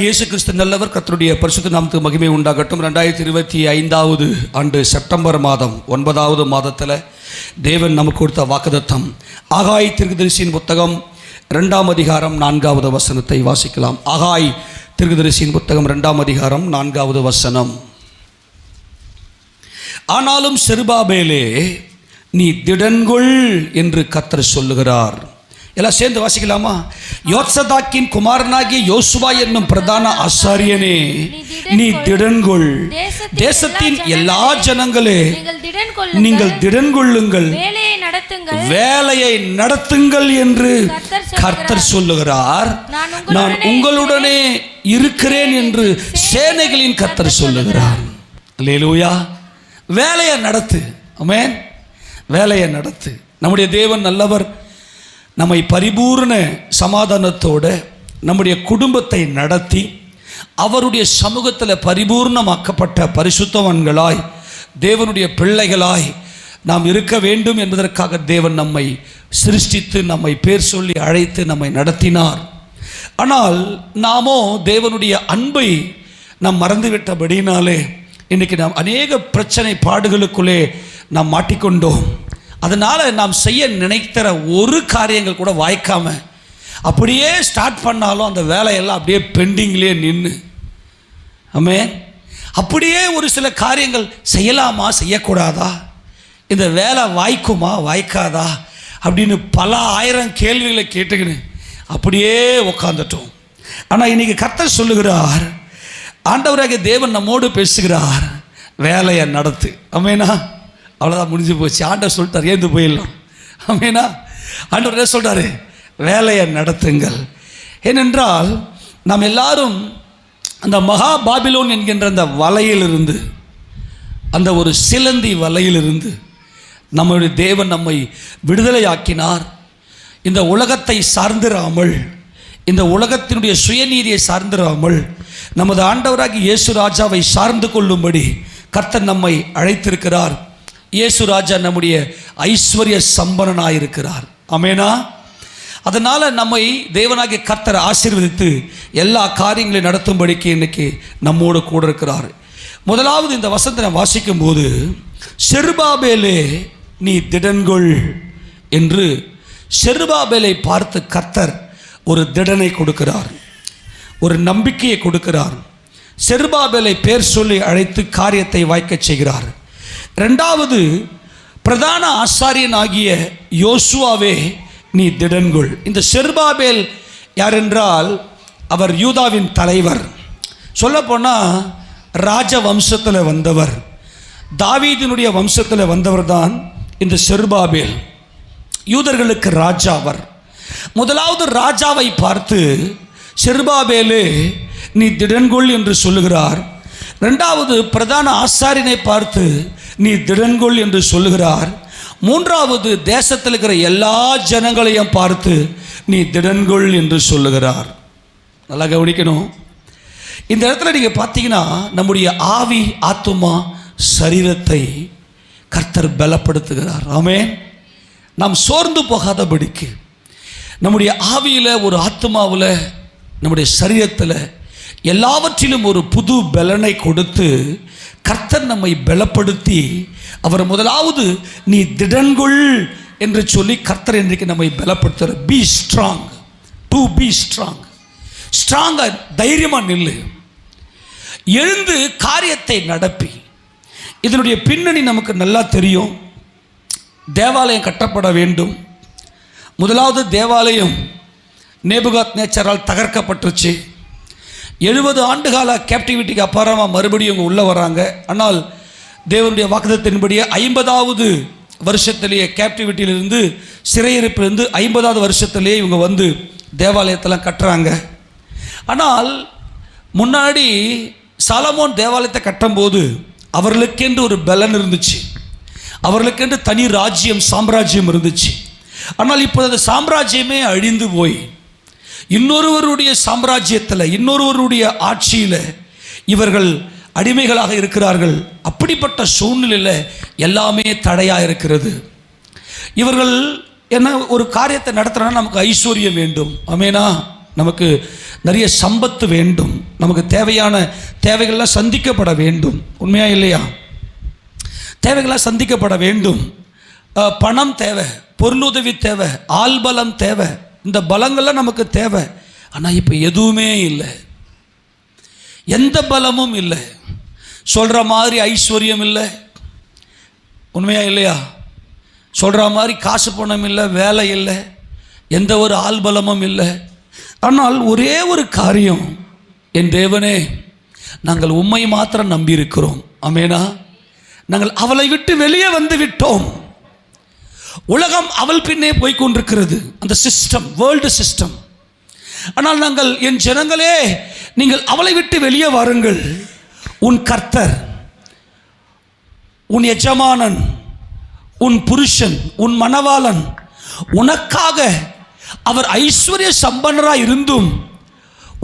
ஆண்டவராகிய இயேசு கிறிஸ்து நல்லவர். கர்த்தருடைய பரிசுத்த நாமத்துக்கு மகிமை உண்டாகட்டும். 2025 ஆண்டு செப்டம்பர் மாதம் 9வது மாதத்தில் தேவன் நமக்கு கொடுத்த வாக்குத்தத்தம் ஆகாய் தீர்க்கதரிசியின் புத்தகம் 2ஆம் அதிகாரம் 4வது வசனத்தை வாசிக்கலாம். ஆகாய் தீர்க்கதரிசியின் புத்தகம் 2ஆம் அதிகாரம் 4வது வசனம். ஆனாலும் செருபாபேலே, நீ திடன்கொள் என்று கர்த்தர் சொல்லுகிறார். எல்லாம் சேர்ந்து வாசிக்கலாமா? யோத்சதாக்கின் குமாரனாகிய யோசுவா என்னும் பிரதான ஆசாரியனே, நீ திடன்கொள். தேசத்தின் எல்லா ஜனங்களே, நீங்கள் திடன்கொள்ளுங்கள், வேலையை நடத்துங்கள் என்று கர்த்தர் சொல்லுகிறார். நான் உங்களுடனே இருக்கிறேன் என்று சேனைகளின் கர்த்தர் சொல்லுகிறார். அல்லேலூயா. வேலையை நடத்து. ஆமென். வேலையை நடத்து. நம்முடைய தேவன் நல்லவர். நம்மை பரிபூர்ண சமாதானத்தோடு நம்முடைய குடும்பத்தை நடத்தி அவருடைய சமூகத்தில் பரிபூர்ணமாக்கப்பட்ட பரிசுத்தவான்களாய் தேவனுடைய பிள்ளைகளாய் நாம் இருக்க வேண்டும் என்பதற்காக தேவன் நம்மை சிருஷ்டித்து நம்மை பேர் சொல்லி அழைத்து நம்மை நடத்தினார். ஆனால் நாமோ தேவனுடைய அன்பை நாம் மறந்துவிட்டபடினாலே இன்றைக்கி நாம் அநேக பிரச்சனை பாடுகளுக்குள்ளே நாம் மாட்டிக்கொண்டோம். அதனால் நாம் செய்ய நினைக்கிற ஒரு காரியங்கள் கூட வாய்க்காம அப்படியே ஸ்டார்ட் பண்ணாலும் அந்த வேலையெல்லாம் அப்படியே பெண்டிங்லேயே நின்று, ஆமென், அப்படியே ஒரு சில காரியங்கள் செய்யலாமா செய்யக்கூடாதா, இந்த வேலை வாய்க்குமா வாய்க்காதா அப்படின்னு பல ஆயிரம் கேள்விகளை கேட்டுக்கின்னு அப்படியே உட்காந்துட்டோம். ஆனால் இன்றைக்கி கர்த்தர் சொல்லுகிறார், ஆண்டவராகிய தேவன் நம்மோடு பேசுகிறார், வேலையை நடத்து. ஆமெனா. அவ்வளோதான், முடிஞ்சு போச்சு. ஆண்டவர் சொல்லிட்டார், ஏந்து போயிடலாம். ஆமெனா. ஆண்டவர் என்ன சொல்கிறாரு? வேலையை நடத்துங்கள். ஏனென்றால் நாம் எல்லாரும் அந்த மகா பாபிலோன் என்கின்ற அந்த வலையிலிருந்து, அந்த ஒரு சிலந்தி வலையிலிருந்து நம்முடைய தேவன் நம்மை விடுதலையாக்கினார். இந்த உலகத்தை சார்ந்திராமல், இந்த உலகத்தினுடைய சுயநீதியை சார்ந்திராமல் நமது ஆண்டவராகி இயேசு ராஜாவை சார்ந்து கொள்ளும்படி கர்த்தர் நம்மை அழைத்திருக்கிறார். இயேசு ராஜா நம்முடைய ஐஸ்வர்ய சம்பனனாயிருக்கிறார். ஆமெனா. அதனால் நம்மை தேவனாகிய கர்த்தர் ஆசீர்வதித்து எல்லா காரியங்களையும் நடத்தும்படிக்கு இன்னைக்கு நம்மோடு கூட இருக்கிறார். முதலாவது இந்த வசனத்தை நான் வாசிக்கும் போது, செருபாபேலே நீ திடன்கொள் என்று செருபாபேலை பார்த்து கர்த்தர் ஒரு திடனை கொடுக்கிறார், ஒரு நம்பிக்கையை கொடுக்கிறார். செருபாபேலை பேர் சொல்லி அழைத்து காரியத்தை வாய்க்கச் செய்கிறார். ரெண்டாவது, பிரதான ஆசாரியன் ஆகிய யோசுவாவே நீ திடன்கொள். இந்த செருபாபேல் யார் என்றால் அவர் யூதாவின் தலைவர். சொல்லப்போனால் ராஜ வம்சத்தில் வந்தவர், தாவீதினுடைய வம்சத்தில் வந்தவர் தான் இந்த செருபாபேல். யூதர்களுக்கு ராஜா அவர். முதலாவது ராஜாவை பார்த்து செருபாபேலே நீ திடன்கொள் என்று சொல்லுகிறார். ரெண்டாவது பிரதான ஆசாரியனை பார்த்து நீ திடன்கொள் என்று சொல்லுகிறார். மூன்றாவது தேசத்தில் இருக்கிற எல்லா ஜனங்களையும் பார்த்து நீ திடன்கொள் என்று சொல்லுகிறார். நல்லா கவனிக்கணும். இந்த இடத்துல நீங்கள் பார்த்தீங்கன்னா நம்முடைய ஆவி, ஆத்துமா, சரீரத்தை கர்த்தர் பலப்படுத்துகிறார். ஆமென். நாம் சோர்ந்து போகாதபடிக்கு நம்முடைய ஆவியில், ஒரு ஆத்துமாவில், நம்முடைய சரீரத்தில் எல்லாவற்றிலும் ஒரு புது பலனை கொடுத்து கர்த்தர் நம்மை பலப்படுத்தி, அவர் முதலாவது நீ திடன்கொள் என்று சொல்லி கர்த்தர் இன்றைக்கு நம்மை பலப்படுத்துகிறார். Be strong, to be strong. ஸ்ட்ராங்காக தைரியமாக நில்லு, எழுந்து காரியத்தை நடப்பி. இதனுடைய பின்னணி நமக்கு நல்லா தெரியும். தேவாலயம் கட்டப்பட வேண்டும். முதலாவது தேவாலயம் நேபுகாத் நேச்சரால் தகர்க்கப்பட்டுருச்சு. 70 ஆண்டுகால கேப்டிவிட்டிக்கு அப்புறமா மறுபடியும் இவங்க உள்ளே வராங்க. ஆனால் தேவனுடைய வாக்குத்தத்தின்படியே 50வது வருஷத்திலேயே, கேப்டிவிட்டியிலிருந்து, சிறையிருப்பிலிருந்து 50வது வருஷத்திலேயே இவங்க வந்து தேவாலயத்தெல்லாம் கட்டுறாங்க. ஆனால் முன்னாடி சாலமோன் தேவாலயத்தை கட்டும்போது அவர்களுக்கென்று ஒரு பலன் இருந்துச்சு, அவர்களுக்கென்று தனி ராஜ்யம், சாம்ராஜ்யம் இருந்துச்சு. ஆனால் இப்போ அந்த சாம்ராஜ்யமே அழிந்து போய் இன்னொருவருடைய சாம்ராஜ்யத்தில், இன்னொருவருடைய ஆட்சியில் இவர்கள் அடிமைகளாக இருக்கிறார்கள். அப்படிப்பட்ட சூழ்நிலையில் எல்லாமே தடையாக இருக்கிறது. இவர்கள் என்ன ஒரு காரியத்தை நடத்துகிறாங்கன்னா நமக்கு ஐஸ்வர்யம் வேண்டும். ஆமெனா. நமக்கு நிறைய சம்பத்து வேண்டும், நமக்கு தேவையான தேவைகள்லாம் சந்திக்கப்பட வேண்டும். உண்மையா இல்லையா? தேவைகள்லாம் சந்திக்கப்பட வேண்டும். பணம் தேவை, பொருளுதவி தேவை, ஆள்பலம் தேவை, இந்த பலங்கள்லாம் நமக்கு தேவை. ஆனால் இப்போ எதுவுமே இல்லை, எந்த பலமும் இல்லை. சொல்கிற மாதிரி ஐஸ்வர்யம் இல்லை. உண்மையா இல்லையா? சொல்கிற மாதிரி காசு பணம் இல்லை, வேலை இல்லை, எந்த ஒரு ஆள்பலமும் இல்லை. ஆனால் ஒரே ஒரு காரியம், என் தேவனே, நாங்கள் உம்மை மாத்திரம் நம்பியிருக்கிறோம். ஆமேனா? நாங்கள் அவளை விட்டு வெளியே வந்து விட்டோம். உலகம் அவள் பின்னே போய்கொண்டிருக்கிறது, அந்த சிஸ்டம், வேர்ல்டு சிஸ்டம். ஆனால் நாங்கள், என் ஜனங்களே, நீங்கள் அவளை விட்டு வெளியே வாருங்கள். உன் கர்த்தர், உன் எஜமானன், உன் புருஷன், உன் மணவாளன் உனக்காக அவர் ஐஸ்வர்ய சம்பன்னராக இருந்தும்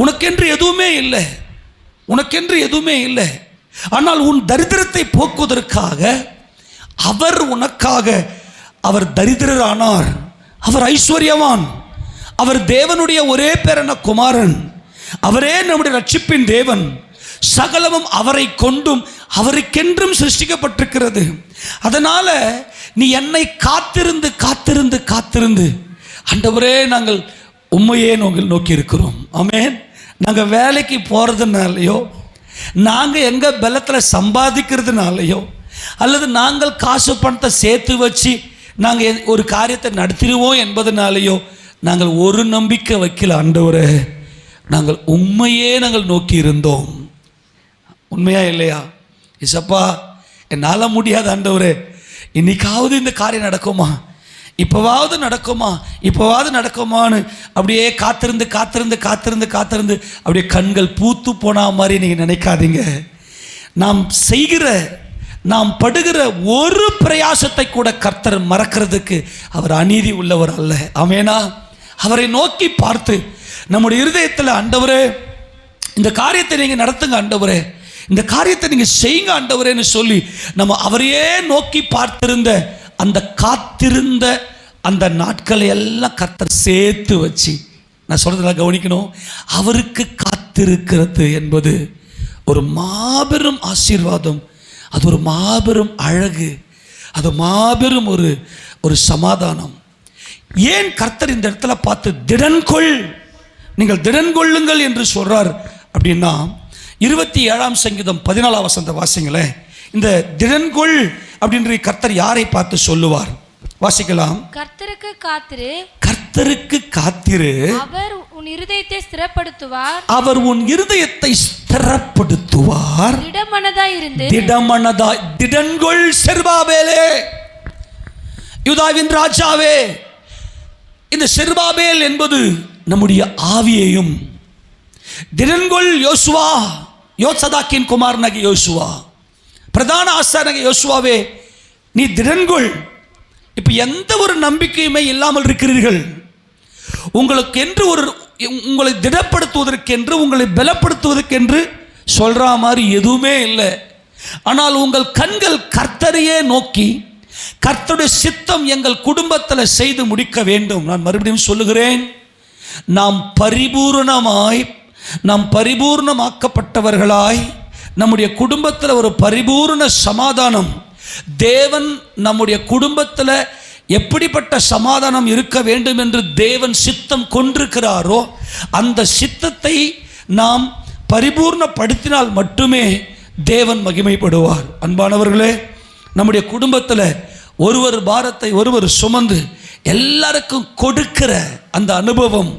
உனக்கென்று எதுவுமே இல்லை, உனக்கென்று எதுவுமே இல்லை. ஆனால் உன் தரித்திரத்தை போக்குவதற்காக அவர் உனக்காக, அவர் தரித்திரரானார், அவர் ஐஸ்வர்யவான், அவர் தேவனுடைய ஒரே பேரான குமாரன், அவரே நம்முடைய ரட்சிப்பின் தேவன். சகலமும் அவரை கொண்டும் அவருக்கென்றும் சிருஷ்டிக்கப்பட்டிருக்கிறது. அதனால் நீ என்னை காத்திருந்து காத்திருந்து காத்திருந்து, ஆண்டவரே, நாங்கள் உண்மையே நோக்கி இருக்கிறோம். ஆமென். நாங்கள் வேலைக்கு போகிறதுனாலையோ, நாங்கள் எங்கள் பலத்தில் சம்பாதிக்கிறதுனாலையோ, அல்லது நாங்கள் காசு பணத்தை சேர்த்து வச்சு நாங்கள் ஒரு காரியத்தை நடத்திடுவோம் என்பதனாலேயோ நாங்கள் ஒரு நம்பிக்கை வைக்கல. ஆண்டவரே, நாங்கள் உண்மையே நாங்கள் நோக்கி இருந்தோம். உண்மையா இல்லையா? இசப்பா, என்னால் முடியாது ஆண்டவரே, இன்னைக்காவது இந்த காரியம் நடக்குமா, இப்போவாவது நடக்குமா, இப்போவாவது நடக்குமான்னு அப்படியே காத்திருந்து காத்திருந்து காத்திருந்து காத்திருந்து அப்படியே கண்கள் பூத்து போனா மாதிரி நீங்கள் நினைக்காதீங்க. நாம் செய்கிற, நாம் படுகிற ஒரு பிரயாசத்தை கூட கர்த்தர் மறக்கிறதுக்கு அவர் அநீதி உள்ளவர் அல்ல. ஆமெனா? அவரை நோக்கி பார்த்து நம்முடைய இருதயத்தில், ஆண்டவரே, இந்த காரியத்தை நீங்கள் நடத்துங்க, ஆண்டவரே, இந்த காரியத்தை நீங்கள் செய்யுங்க ஆண்டவரேன்னு சொல்லி நம்ம அவரையே நோக்கி பார்த்திருந்த அந்த காத்திருந்த அந்த நாட்களை எல்லாம் கர்த்தர் சேர்த்து வச்சு, நான் சொல்றதெல்லாம் கவனிக்கணும், அவருக்கு காத்திருக்கிறது என்பது ஒரு மாபெரும் ஆசீர்வாதம், அது ஒரு மாபெரும் அழகு, அது மாபெரும் ஒரு சமாதானம். ஏன் கர்த்தர் இந்த இடத்துல பார்த்து திடன்கொள், நீங்கள் திடன்கொள்ளுங்கள் என்று சொல்றார் அப்படின்னா, 27ஆம் சங்கீதம் 14ஆம் வசனத்தை வாசிங்களேன். இந்த திடன்கொள் அப்படின்ற கர்த்தர் யாரை பார்த்து சொல்லுவார்? வாசிக்கலாம். கர்த்தருக்கு காத்திரு, கர்த்தருக்கு காத்திரு, அவர் உன் இருதயத்தை ஸ்திரப்படுத்துவார், அவர் உன் இருதயத்தை ஸ்திரப்படுத்துவார். திடமனதாய் இருந்து, திடமனதாய், திடன்கொள் செருபாபேலே, யூதாவின் ராஜாவே. இந்த செருபாபேல் என்பது நம்முடைய ஆவியையும், திடன்கொள் யோசுவா, யோசதாக்கின் குமாரனாகிய யோசுவா, பிரதான ஆசாரியனாகிய யோசுவாவே, நீ திடன்கொள். இப்போ எந்த ஒரு நம்பிக்கையுமே இல்லாமல் இருக்கிறீர்கள். உங்களுக்கு என்று உங்களை திடப்படுத்துவதற்கென்று, உங்களை பலப்படுத்துவதற்கென்று சொல்ற மாதிரி எதுவுமே இல்லை. ஆனால் உங்கள் கண்கள் கர்த்தரையே நோக்கி, கர்த்தருடைய சித்தம் எங்கள் குடும்பத்தில் செய்து முடிக்க வேண்டும். நான் மறுபடியும் சொல்லுகிறேன், நாம் பரிபூர்ணமாக்கப்பட்டவர்களாய், நம்முடைய குடும்பத்தில் ஒரு பரிபூர்ண சமாதானம், தேவன் நம்முடைய குடும்பத்தில் எப்படிப்பட்ட சமாதானம் இருக்க வேண்டும் என்று தேவன் சித்தம் கொண்டிருக்கிறாரோ, அந்த சித்தத்தை நாம் பரிபூர்ணப்படுத்தினால் மட்டுமே தேவன் மகிமைப்படுவார். அன்பானவர்களே, நம்முடைய குடும்பத்தில் ஒருவர் பாரத்தை ஒருவர் சுமந்து எல்லாருக்கும் கொடுக்கிற அந்த அனுபவம்,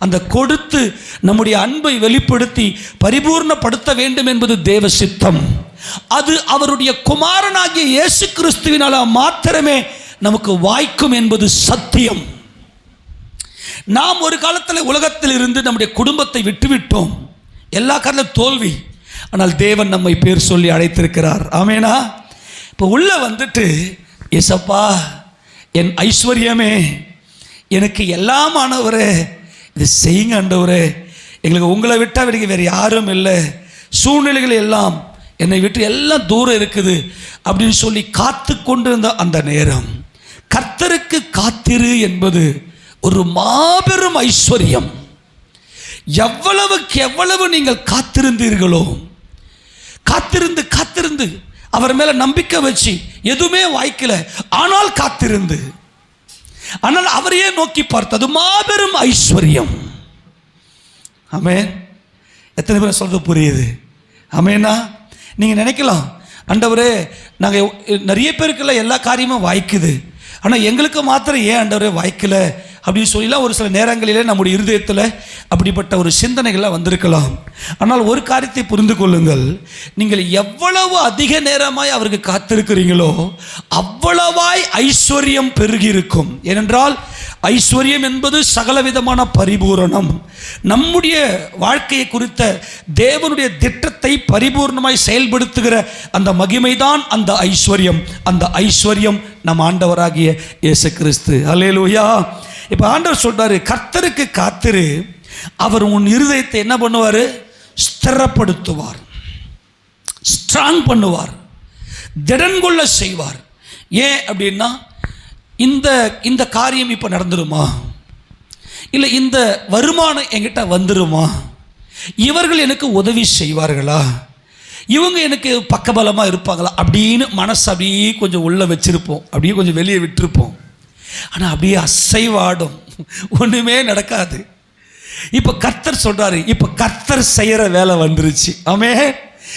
அந்த கொடுத்து நம்முடைய அன்பை வெளிப்படுத்தி பரிபூர்ணப்படுத்த வேண்டும் என்பது தேவ சித்தம். அது அவருடைய குமாரனாகிய இயேசு கிறிஸ்துவினால மாத்திரமே நமக்கு வாய்க்கும் என்பது சத்தியம். நாம் ஒரு காலத்தில் உலகத்தில் இருந்து நம்முடைய குடும்பத்தை விட்டுவிட்டோம், எல்லா காரணம் தோல்வி. ஆனால் தேவன் நம்மை பேர் சொல்லி அழைத்திருக்கிறார். ஆமேனா? இப்போ உள்ள வந்துட்டு, ஏசப்பா, என் ஐஸ்வர்யமே, எனக்கு எல்லாம் ஆனவரே, இது செய்யுங்க ஆண்டவரே, எங்களுக்கு உங்களை விட்டால் எனக்கு வேறு யாரும் இல்லை, சூழ்நிலைகள் எல்லாம் என்னை விட்டு எல்லாம் தூரம் இருக்குது அப்படின்னு சொல்லி காத்து கொண்டிருந்த அந்த நேரம், கர்த்தருக்கு காத்திரு என்பது ஒரு மாபெரும் ஐஸ்வர்யம். எவ்வளவுக்கு எவ்வளவு நீங்கள் காத்திருந்தீர்களோ, காத்திருந்து அவர் மேல நம்பிக்கை வச்சு எதுவுமே வாய்க்கல, ஆனால் காத்திருந்து, ஆனால் அவரையே நோக்கி பார்த்தது மாபெரும் ஐஸ்வர்யம். ஆமென். எத்தனை பேர் சொல்றது புரியுது? ஆமெனா? நீங்க நினைக்கலாம், ஆண்டவரே நாங்கள் நிறைய பேருக்குள்ள எல்லா காரியமும் வாய்க்குது, ஆனால் எங்களுக்கு மாத்திரம் ஏன் ஆண்டவரே வாய்க்கல அப்படின்னு சொல்லிலாம் ஒரு சில நேரங்களிலே நம்முடைய இருதயத்தில் அப்படிப்பட்ட ஒரு சிந்தனைகள்லாம் வந்திருக்கலாம். ஆனால் ஒரு காரியத்தை புரிந்து கொள்ளுங்கள், நீங்கள் எவ்வளவு அதிக நேரமாய் அவருக்கு காத்திருக்கிறீங்களோ அவ்வளவாய் ஐஸ்வர்யம் பெருகி இருக்கும். ஏனென்றால் ஐஸ்வர்யம் என்பது சகலவிதமான பரிபூரணம். நம்முடைய வாழ்க்கையை குறித்த தேவனுடைய திட்டத்தை பரிபூர்ணமாய் செயல்படுத்துகிற அந்த மகிமைதான் அந்த ஐஸ்வர்யம். அந்த ஐஸ்வர்யம் நம் ஆண்டவராகிய இயேசு கிறிஸ்து. அல்லேலூயா. இப்போ ஆண்டவர் சொல்றாரு, கர்த்தருக்கு காத்திரு, அவர் உன் இருதயத்தை என்ன பண்ணுவார்? ஸ்திரப்படுத்துவார், ஸ்ட்ராங் பண்ணுவார், திடன்கொள்ள செய்வார். ஏன் அப்படின்னா, இந்த காரியம் இப்போ நடந்துருமா, இல்லை இந்த வருமானம் என்கிட்ட வந்துருமா, இவர்கள் எனக்கு உதவி செய்வார்களா, இவங்க எனக்கு பக்கபலமாக இருப்பாங்களா அப்படின்னு மனசு அப்படியே கொஞ்சம் உள்ளே வச்சிருப்போம், அப்படியே கொஞ்சம் வெளியே விட்டுருப்போம். ஆனால் அப்படியே அசைவாடும், ஒன்றுமே நடக்காது. இப்போ கர்த்தர் சொல்றாரு, இப்போ கர்த்தர் செய்கிற வேலை வந்துருச்சு. ஆமென்.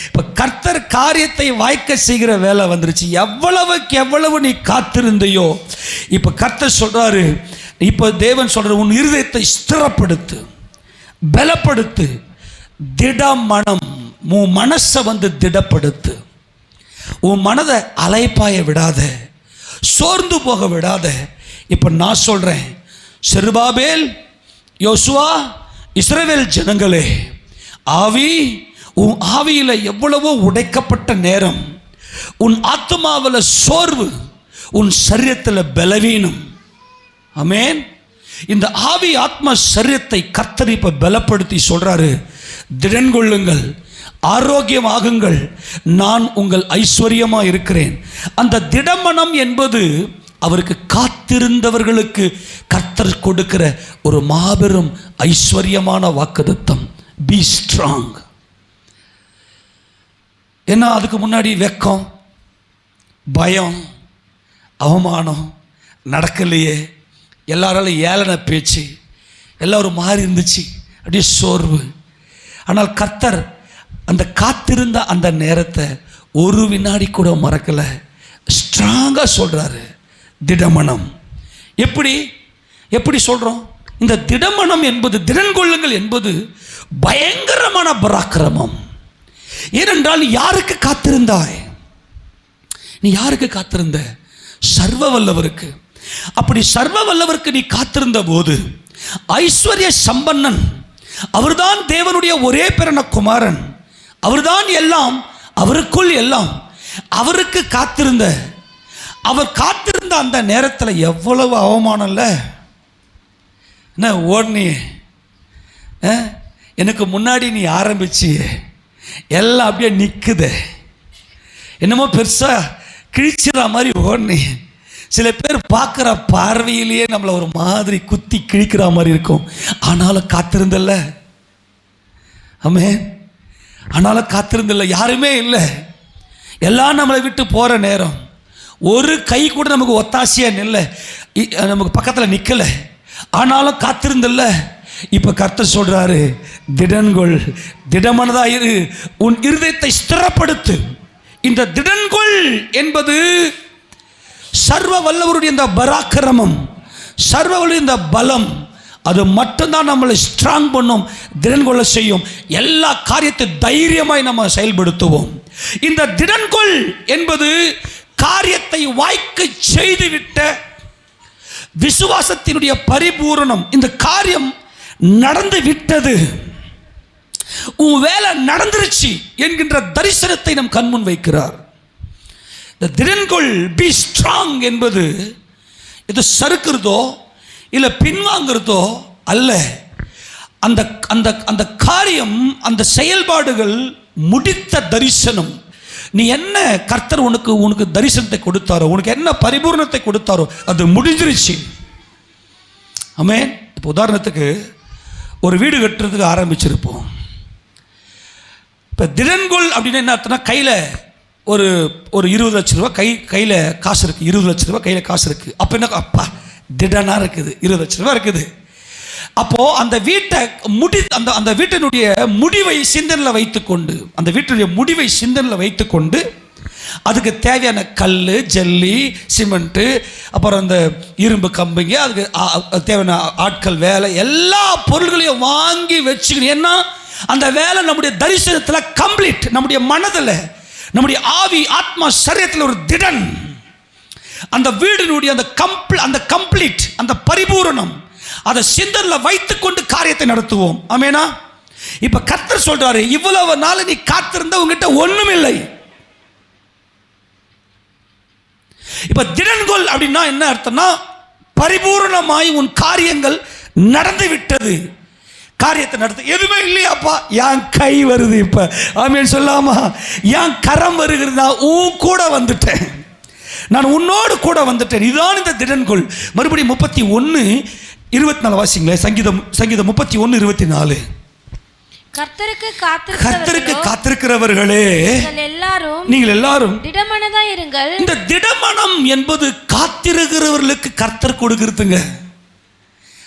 இப்போ கர்த்தர் காரியத்தை வாய்க்க செய்கிற வேலை வந்துருச்சு. எவ்வளவுக்கு எவ்வளவு நீ காத்திருந்தையோ, இப்போ கர்த்தர் சொல்றாரு, இப்போ தேவன் சொல்றாரு, உன் இருதயத்தை ஸ்திரப்படுத்து, பலப்படுத்து, திடமனம், உன் மனசை திடப்படுத்து, உன் மனதை அலைப்பாய விடாத, சோர்ந்து போக விடாத. இப்போ நான் சொல்றேன், செருபாபேல், யோசுவா, இஸ்ரவேல் ஜனங்களே, உன் ஆவியில் எவ்வளவோ உடைக்கப்பட்ட நேரம், உன் ஆத்மாவில் சோர்வு, உன் சரீரத்தில் பலவீனம். ஆமென். இந்த ஆவி ஆத்மா சரீரத்தை கர்த்தர் இப்ப பலப்படுத்தி சொல்றாரு, திடன் கொள்ளுங்கள், ஆரோக்கியமாகுங்கள், நான் உங்கள் ஐஸ்வர்யமா இருக்கிறேன். அந்த திடமனம் என்பது அவருக்கு காத்திருந்தவர்களுக்கு கர்த்தர் கொடுக்கிற ஒரு மாபெரும் ஐஸ்வர்யமான வாக்குத்தத்தம். Be strong. ஏன்னா அதுக்கு முன்னாடி வெக்கம், பயம், அவமானம், நடக்கலையே, எல்லாராலும் ஏளன பேச்சு, எல்லாரும் மாறி இருந்துச்சு, அப்படியே சோர்வு. ஆனால் கர்த்தர் அந்த காத்திருந்த அந்த நேரத்தை ஒரு வினாடி கூட மறக்கல, ஸ்ட்ராங்காக சொல்றாரு, திடமனம். எப்படி சொல்றோம்? இந்த திடமனம் என்பது, திடன் கொள்ளுங்கள் என்பது பயங்கரமான பராக்கிரமம். ஏனென்றால் யாருக்கு காத்திருந்தாய்? நீ யாருக்கு காத்திருந்த? சர்வ வல்லவருக்கு. அப்படி சர்வ வல்லவருக்கு நீ காத்திருந்த போது, ஐஸ்வர்ய சம்பன்னன் அவர்தான், தேவனுடைய ஒரே பிறந்த குமாரன், அவர்தான் எல்லாம், அவருக்குள் எல்லாம், அவருக்கு காத்திருந்த, அவர் காத்திருந்த அந்த நேரத்தில் எவ்வளவு அவமானம் இல்லை? என்ன ஓடனி, எனக்கு முன்னாடி நீ ஆரம்பிச்சு எல்லாம் அப்படியே நிற்குது, என்னமோ பெருசா கிழிச்சிற மாதிரி ஓடனி. சில பேர் பார்க்குற பார்வையிலேயே நம்மளை ஒரு மாதிரி குத்தி கிழிக்கிற மாதிரி இருக்கும். ஆனாலும் காத்திருந்தல்ல. ஆமென். ஆனாலும் காத்திருந்தல்ல. யாருமே இல்லை, எல்லாம் நம்மளை விட்டு போகிற நேரம், ஒரு கை கூட நமக்கு ஒத்தாசையாக நில்ல, நமக்கு பக்கத்தில் நிற்கலை. ஆனாலும் காத்திருந்தல்ல. இப்போ கர்த்தர் சொல்றாரு, திடன்கொள், திடமனதா இரு, உன் இருதயத்தை ஸ்திரப்படுத்து. இந்த திடன்கொள் என்பது சர்வ வல்லவருடைய இந்த பராக்கிரமம், சர்வ வல்லவருடைய இந்த பலம், அது மட்டும்தான் நம்மளை ஸ்ட்ராங் பண்ணும், திடன் கொள்ள செய்யும். எல்லா காரியத்தை தைரியமாய் நம்ம செயல்படுத்துவோம். இந்த திடன்கொள் என்பது காரியத்தை வாய்க்க செய்துவிட்ட விசுவாசத்தினுடைய பரிபூரணம். இந்த காரியம் நடந்து விட்டது, உன் வேலை நடந்துருச்சு என்கின்ற தரிசனத்தை நம் கண்முன் வைக்கிறார். இந்த திடன்கொள், பி ஸ்ட்ராங் என்பது இது சறுக்கிறதோ இல்லை பின்வாங்கிறதோ அல்ல. அந்த அந்த அந்த காரியம், அந்த செயல்பாடுகள் முடித்த தரிசனம். நீ என்ன கர்த்தர் உனக்கு தரிசனத்தை கொடுத்தாரோ, உனக்கு என்ன பரிபூர்ணத்தை கொடுத்தாரோ அது முடிஞ்சிருச்சு. ஆமென். இப்போ உதாரணத்துக்கு ஒரு வீடு கட்டுறதுக்கு ஆரம்பிச்சிருப்போம். இப்போ திடன்கொள் அப்படின்னு என்ன அர்த்தம்னா, கையில் ஒரு 20 லட்ச ரூபா கையில் காசு இருக்குது, 20 லட்ச ரூபா கையில் காசு இருக்குது. அப்போ என்ன, அப்பா திடனாக இருக்குது, 20 லட்ச ரூபா இருக்குது. அப்போது அந்த வீட்டை அந்த வீட்டினுடைய முடிவை சிந்தனையில் வைத்துக்கொண்டு, அந்த வீட்டினுடைய முடிவை சிந்தனையில் வைத்துக்கொண்டு அதுக்கு தேவையான கல், ஜல்லி, சிமெண்ட்டு, அப்புறம் அந்த இரும்பு கம்பிங்க, அதுக்கு தேவையான ஆட்கள், வேலை, எல்லா பொருள்களையும் வாங்கி வச்சுக்கணும். ஏன்னா அந்த வேலை நம்முடைய தரிசனத்தில் கம்ப்ளீட், நம்முடைய மனதில், நம்முடைய ஆவி, ஆத்மா, சரீரத்தில் ஒரு திடன். அந்த வீடினுடைய அந்த கம்ப்ளீட், அந்த பரிபூரணம், அதை சிந்தனையில் வைத்துக்கொண்டு காரியத்தை நடத்துவோம். ஆமேனா? இப்போ கர்த்தர் சொல்றாரு, இவ்வளவு நாள் நீ காத்திருந்த உங்ககிட்ட ஒன்றும் இல்லை. இப்போ திடன்கொள் அப்படின்னா என்ன அர்த்தம்னா, பரிபூரணமாய் உன் காரியங்கள் நடந்து விட்டது. காரியத்தை நடத்த எதுவுமே இல்லையாப்பா, என் கை வருது இப்போ, ஆமேன் சொல்லாமா? என் கரம் வருகிறது, நான் உன் கூட வந்துட்டேன், நான் உன்னோடு கூட வந்துட்டேன். இதுதான் இந்த திடன்கொள். மறுபடியும் 31:24 வாசிங்களேன். சங்கீதம் 31:24. கர்த்தருக்கு காத்திருக்கிறவர்களே, நீங்கள் எல்லாரும் திடமனதாய் இருங்கள். இந்த திடமனம் என்பது காத்திருக்கிறவர்களுக்கு கர்த்தர் கொடுக்கிறதுங்க.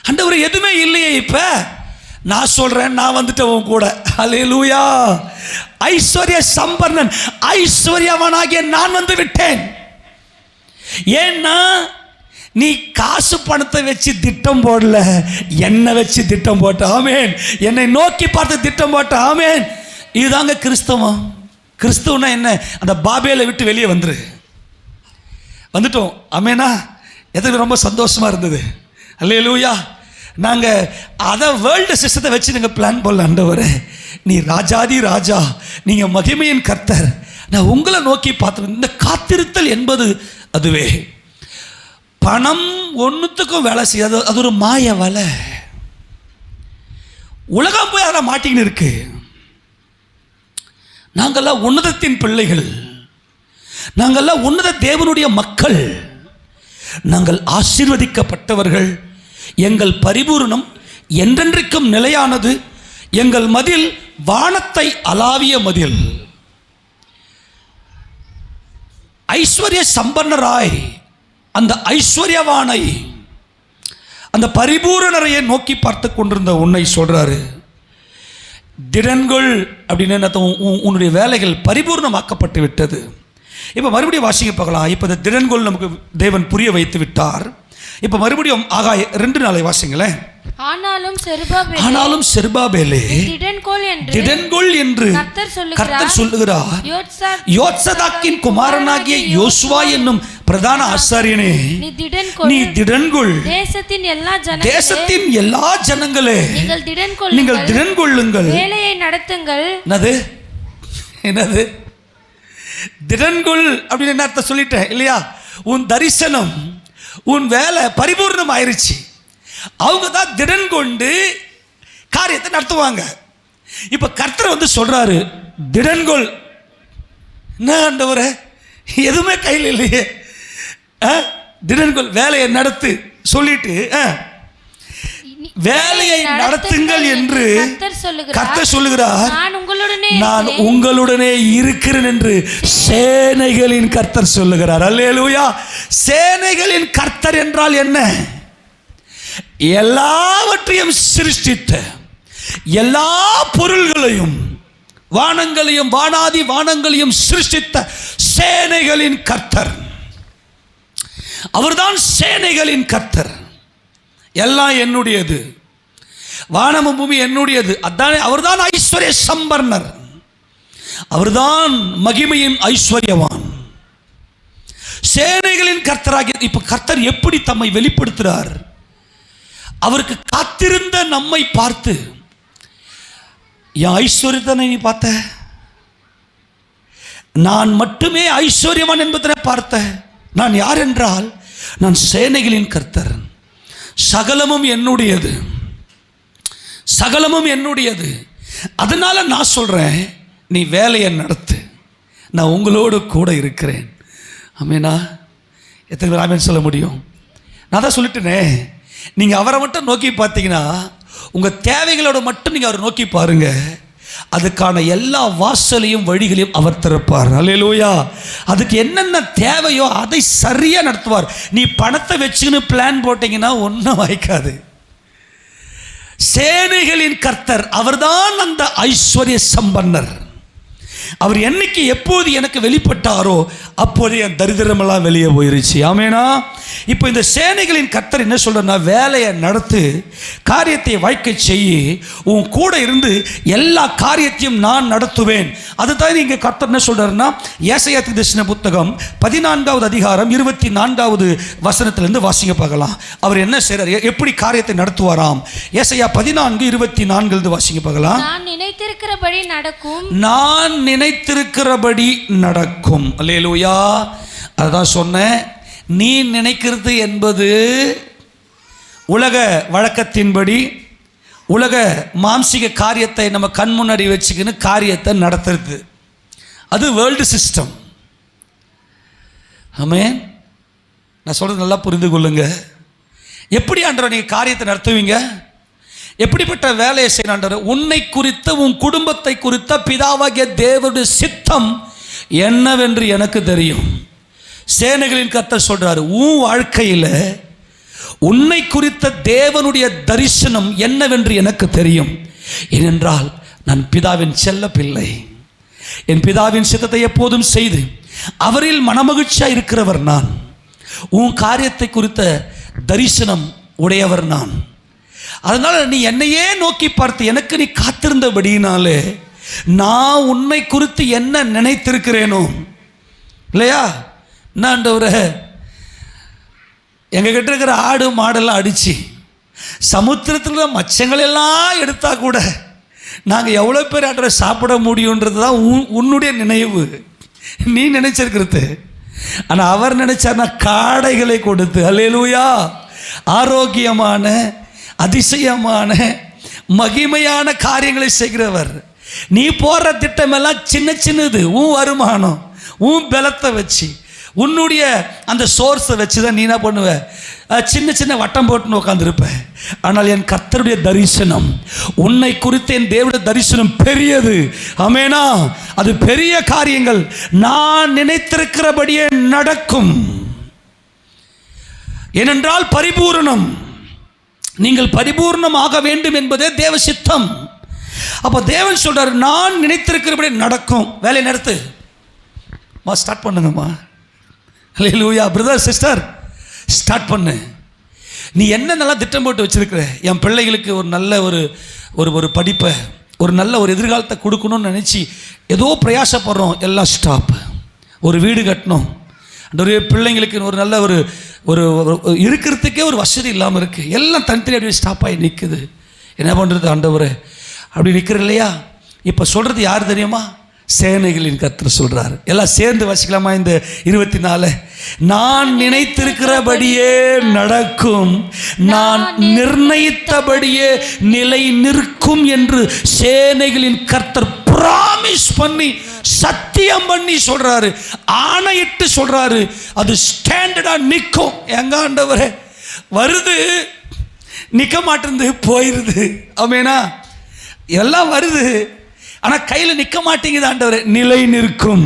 ஆண்டவரே எதுவுமே இல்லையே, இப்ப நான் சொல்றேன், நான் வந்துட்டவன் கூட. அல்லேலூயா. ஐஸ்வர்ய சம்பன்னன், ஐஸ்வர்யவனாகிய நான் வந்து விட்டேன். ஏன்னா நீ காசு பணத்தை வச்சு திட்டம் போடல, என்னை வச்சு திட்டம் போட்ட. ஆமேன். என்னை நோக்கி பார்த்து திட்டம் போட்ட. ஆமேன். இதுதாங்க கிறிஸ்தவம். கிறிஸ்துவனா என்ன? அந்த பாபேலை விட்டு வெளியே வந்துட்டோம். ஆமேனா? எதுக்கு ரொம்ப சந்தோஷமா இருந்தது. அல்லேலூயா. நாங்கள் அதை வேர்ல்டு சிஸ்டத்தை வச்சு நீங்கள் பிளான் போடல. ஆண்டவரே, நீ ராஜாதி ராஜா, நீங்கள் மகிமையின் கர்த்தர், நான் உங்களை நோக்கி பார்த்து. இந்த காத்திருத்தல் என்பது அதுவே. பணம் ஒன்றுத்துக்கும் வேலை செய்யாது, அது ஒரு மாய வலை. உலகம் போய் அதில் மாட்டிக்கின்னு இருக்கு. நாங்கள்லாம் உன்னதத்தின் பிள்ளைகள், நாங்கள்லாம் உன்னத தேவனுடைய மக்கள், நாங்கள் ஆசீர்வதிக்கப்பட்டவர்கள். எங்கள் பரிபூரணம் என்றென்றைக்கும் நிலையானது. எங்கள் மதில் வானத்தை அலாவிய மதில். ஐஸ்வர்ய சம்பன்னராய் அந்த ஐஸ்வர்யவானை, அந்த பரிபூரணரையை நோக்கி பார்த்து கொண்டிருந்த உன்னை சொல்றாரு, திடன்கள் அப்படின்னு உன்னுடைய வேலைகள் பரிபூர்ணமாக்கப்பட்டு விட்டது. இப்போ மறுபடியும் வாசிக்க பார்க்கலாம். இப்போ இந்த திடன்கள் நமக்கு தேவன் புரிய வைத்து விட்டார். இப்போ மறுபடியும் ஆகாய 2:4 வாசிங்களேன். ஆனாலும் செருபாபேலே திடன்கொள் என்று கர்த்தர் சொல்லுகிறார். யோத்சதாக்கின் குமாரனாகிய யோசுவா என்னும் பிரதான ஆசாரியனே, நீ திடன்கொள். தேசத்தின் எல்லா ஜனங்களே, நீங்கள் திடன்கொள்ளுங்கள், வேலையை நடத்துங்கள். என்னது திடன்கொள் அப்படின்னு என்ன அர்த்தம் சொல்லிட்டேன் இல்லையா? உன் தரிசனம், உன் வேலை பரிபூர்ணம் ஆயிருச்சு. அவங்க தான் திடன் கொண்டு காரியத்தை நடத்துவாங்க. இப்ப கர்த்தர் வந்து சொல்றாரு, திடன்கொள். என்ன ஆண்டவரே, எதுவுமே கையில் இல்லையே, திடன்கொள், வேலையை நடத்து சொல்லிட்டு வேலையை நடத்துங்கள் என்று கர்த்தர் சொல்லுகிறார். நான் உங்களுடனே இருக்கிறேன் என்று சேனைகளின் கர்த்தர் சொல்லுகிறார். அல்லேலூயா. சேனைகளின் கர்த்தர் என்றால் என்ன? எல்லாவற்றையும் சிருஷ்டித்த, எல்லா பொருள்களையும், வானங்களையும் வானாதி வானங்களையும் சிருஷ்டித்த சேனைகளின் கர்த்தர். அவர்தான் சேனைகளின் கர்த்தர். எல்லாம் என்னுடையது, வானமும் பூமி என்னுடையது. அதானே அவர்தான் ஐஸ்வர்ய சம்பர்ணர், அவர்தான் மகிமையின் ஐஸ்வர்யவான், சேனைகளின் கர்த்தராகிய. இப்ப கர்த்தர் எப்படி தம்மை வெளிப்படுத்துகிறார்? அவருக்கு காத்திருந்த நம்மை பார்த்து, என் ஐஸ்வர்யத்தை நீ பார்த்த, நான் மட்டுமே ஐஸ்வர்யவான் என்பதை பார்த்த. நான் யார் என்றால், நான் சேனைகளின் கர்த்தர், சகலமும் என்னுடையது, சகலமும் என்னுடையது. அதனால நான் சொல்றேன், நீ வேலையை நடத்து, நான் உங்களோடு கூட இருக்கிறேன். ஆமேனா? எத்தனை பேர் ஆமேன் சொல்ல முடியும்? நான் தான் சொல்லிட்டேனே, நீங்கள் அவரை மட்டும் நோக்கி பார்த்தீங்கன்னா உங்கள் தேவைகளோட மட்டும் நீங்கள் அவரை நோக்கி பாருங்க, அதுக்கான எல்லா வாசலையும் வழிகளையும் அவர் திறப்பார். அல்லேலூயா. அதுக்கு என்னென்ன தேவையோ அதை சரியாக நடத்துவார். நீ பணத்தை வச்சுன்னு பிளான் போட்டிங்கன்னா ஒன்றும் வாய்க்காது. சேனைகளின் கர்த்தர் அவர்தான் அந்த ஐஸ்வர்ய சம்பன்னர். அவர் என்னைக்கு எப்போது எனக்கு வெளிப்பட்டாரோ அப்போது என் தரித்திரமெல்லாம் வெளியே போயிருச்சு. ஆமேனா. இப்போ இந்த சேனைகளின் கர்த்தர் என்ன சொல்றேன்னா, வேலையை நடத்து, காரியத்தை வாய்க்க செய்யி, உன் கூட இருந்து எல்லா காரியத்தையும் நான் நடத்துவேன். அதுதான் இங்கே கர்த்தர் என்ன சொல்றாருன்னா, ஏசாயா தீர்க்கதரிசன புத்தகம் 14வது அதிகாரம் 24வது வசனத்திலிருந்து வாசிங்க பார்க்கலாம். அவர் என்ன செய்றார், எப்படி காரியத்தை நடத்துவாராம். ஏசாயா 14:24 வாசிங்க பார்க்கலாம். நான் நினைத்திருக்கிறபடி நடக்கும், நான் நினைத்திருக்கிறபடி நடக்கும். அல்லேலூயா. அதான் சொன்னேன், நீ நினைக்கிறது என்பது உலக வழக்கத்தின்படி உலக மாம்சிக காரியத்தை நம்ம கண் முன்னாடி வச்சுக்கின்னு காரியத்தை நடத்துறது, அது வேர்ல்டு சிஸ்டம். ஆமென். நான் சொல்றது நல்லா புரிந்து கொள்ளுங்க. எப்படி ஆண்டவரே நீங்கள் காரியத்தை நடத்துவீங்க, எப்படிப்பட்ட வேலையை செய்யணும்? உன்னை குறித்த உன் குடும்பத்தை குறித்த பிதாவாகிய தேவனுடைய சித்தம் என்னவென்று எனக்கு தெரியும். சேனைகளின் கர்த்தர் சொல்றாரு, உன் வாழ்க்கையில் உன்னை குறித்த தேவனுடைய தரிசனம் என்னவென்று எனக்கு தெரியும். ஏனென்றால் நான் பிதாவின் செல்ல பிள்ளை. என் பிதாவின் சித்தத்தை எப்போதும் செய்து அவரில் மனமகிழ்ச்சியாக இருக்கிறவர் நான். உன் காரியத்தை குறித்த தரிசனம் உடையவர் நான். அதனால நீ என்னையே நோக்கி பார்த்து எனக்கு நீ காத்திருந்தபடினாலே நான் உன்னை குறித்து என்ன நினைத்திருக்கிறேனோ, இல்லையா? என்னாண்டவரே, எங்ககிட்ட இருக்கிற ஆடு மாடெல்லாம் அடித்து சமுத்திரத்தில் மச்சங்களெல்லாம் எடுத்தா கூட நாங்கள் எவ்வளோ பேர் ஆட்டை சாப்பிட முடியுன்றது தான் உன்னுடைய நினைவு, நீ நினைச்சிருக்கிறது. ஆனால் அவர் நினைச்சார்னா காடைகளை கொடுத்து, அல்லேலூயா, ஆரோக்கியமான அதிசயமான மகிமையான காரியங்களை செய்கிறவர். நீ போடுற திட்டமெல்லாம் சின்ன சின்னது. உன் வருமானம், உன் பலத்தை வச்சு, உன்னுடைய அந்த சோர்ஸை வச்சு தான் நீ என்ன பண்ணுவ, சின்ன சின்ன வட்டம் போட்டுன்னு உட்காந்துருப்ப. ஆனால் என் கர்த்தருடைய தரிசனம், உன்னை குறித்த என் தேவனுடைய தரிசனம் பெரியது. ஆமெனா. அது பெரிய காரியங்கள். நான் நினைத்திருக்கிறபடியே நடக்கும். ஏனென்றால் பரிபூரணம், நீங்கள் பரிபூர்ணமாக வேண்டும் என்பதே தேவ சித்தம். அப்போ தேவன் சொல்றார், நான் நினைத்திருக்கிறபடி நடக்கும். வேலை நடத்து, ஸ்டார்ட் பண்ணுங்கம்மா. அல்லேலூயா. பிரதர் சிஸ்டர், ஸ்டார்ட் பண்ணு. நீ என்ன நல்லா திட்டம் போட்டு வச்சிருக்கிற, என் பிள்ளைகளுக்கு ஒரு நல்ல ஒரு படிப்பை, ஒரு நல்ல ஒரு எதிர்காலத்தை கொடுக்கணும்னு நினச்சி ஏதோ பிரயாசப்படுறோம், எல்லாம் ஸ்டாப். ஒரு வீடு கட்டணும், அந்த பிள்ளைங்களுக்கு ஒரு நல்ல ஒரு இருக்கிறதுக்கே ஒரு வசதி இல்லாமல் இருக்குது, எல்லாம் தனித்தனி அப்படியே ஸ்டாப் ஆகி நிற்குது. என்ன பண்ணுறது ஆண்டவரே, அப்படி நிற்கிற இல்லையா? இப்போ சொல்கிறது யார் தெரியுமா? சேனைகளின் கர்த்தர் சொல்கிறார். எல்லாம் சேர்ந்து வாசிக்கலாமா இந்த 24? நான் நினைத்திருக்கிறபடியே நடக்கும், நான் நிர்ணயித்தபடியே நிலை நிற்கும் என்று சேனைகளின் கர்த்தர் பிராமிஸ் பண்ணி, சத்தியம் பண்ணி சொல்றாரு, ஆணையிட்டு சொல்றாரு. அது ஸ்டாண்டர்டா நிற்கும். எங்க ஆண்டவரே, வருது, நிற்க மாட்டேங்குது, போயிருது. ஆமெனா. எல்லாம் வருது, ஆனால் கையில் நிற்க மாட்டேங்குது. ஆண்டவரே, நிலை நிற்கும்.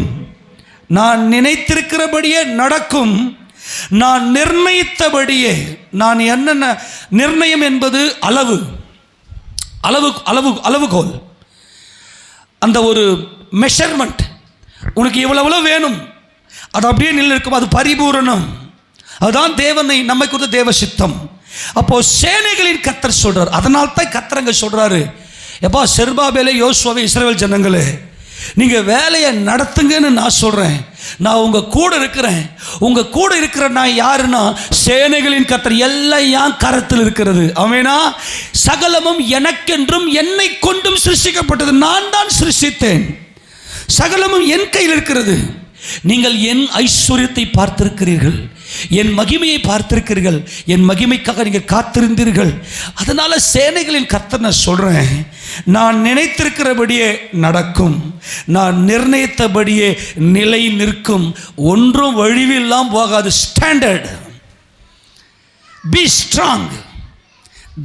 நான் நினைத்திருக்கிறபடியே நடக்கும், நான் நிர்ணயித்தபடியே. நான் என்னென்ன நிர்ணயம் என்பது அளவு, அளவு அளவு அளவுகோல், அந்த ஒரு மெஷர்மெண்ட். உனக்கு இவ்வளவு வேணும், அது அப்படியே நிலைநிற்கும். அது பரிபூரணம். அதுதான் தேவனை நம்மை குறித்த தேவ சித்தம். அப்போ சேனைகளின் கர்த்தர் சொல்றார். அதனால் தான் கர்த்தரங்க சொல்றாரு, எப்பா செருபாபேலே, யோசுவாவே, இஸ்ரவேல் ஜனங்களே, நீங்கள் வேலையை நடத்துங்கன்னு நான் சொல்கிறேன். நான் உங்கள் கூட இருக்கிறேன். உங்கள் கூட இருக்கிற நான் யாருன்னா சேனைகளின் கர்த்தர். எல்லாம் என் கரத்தில் இருக்கிறது. ஆமெனா. சகலமும் எனக்கென்றும் என்னை கொண்டும் சிருஷ்டிக்கப்பட்டது. நான் தான் சிருஷ்டித்தேன். சகலமும் என் கையில் இருக்கிறது. நீங்கள் என் ஐஸ்வர்யத்தை பார்த்திருக்கிறீர்கள், என் மகிமையை பார்த்திருக்கிறீர்கள், என் மகிமைக்காக நீங்கள் காத்திருந்தீர்கள். அதனால சேனைகளின் கர்த்தர் நான் சொல்கிறேன், நான் நினைத்திருக்கிறபடியே நடக்கும், நான் நிர்ணயித்தபடியே நிலை நிற்கும், ஒன்றும் வழிவில்லாம் போகாது. ஸ்டாண்டர்ட். Be strong.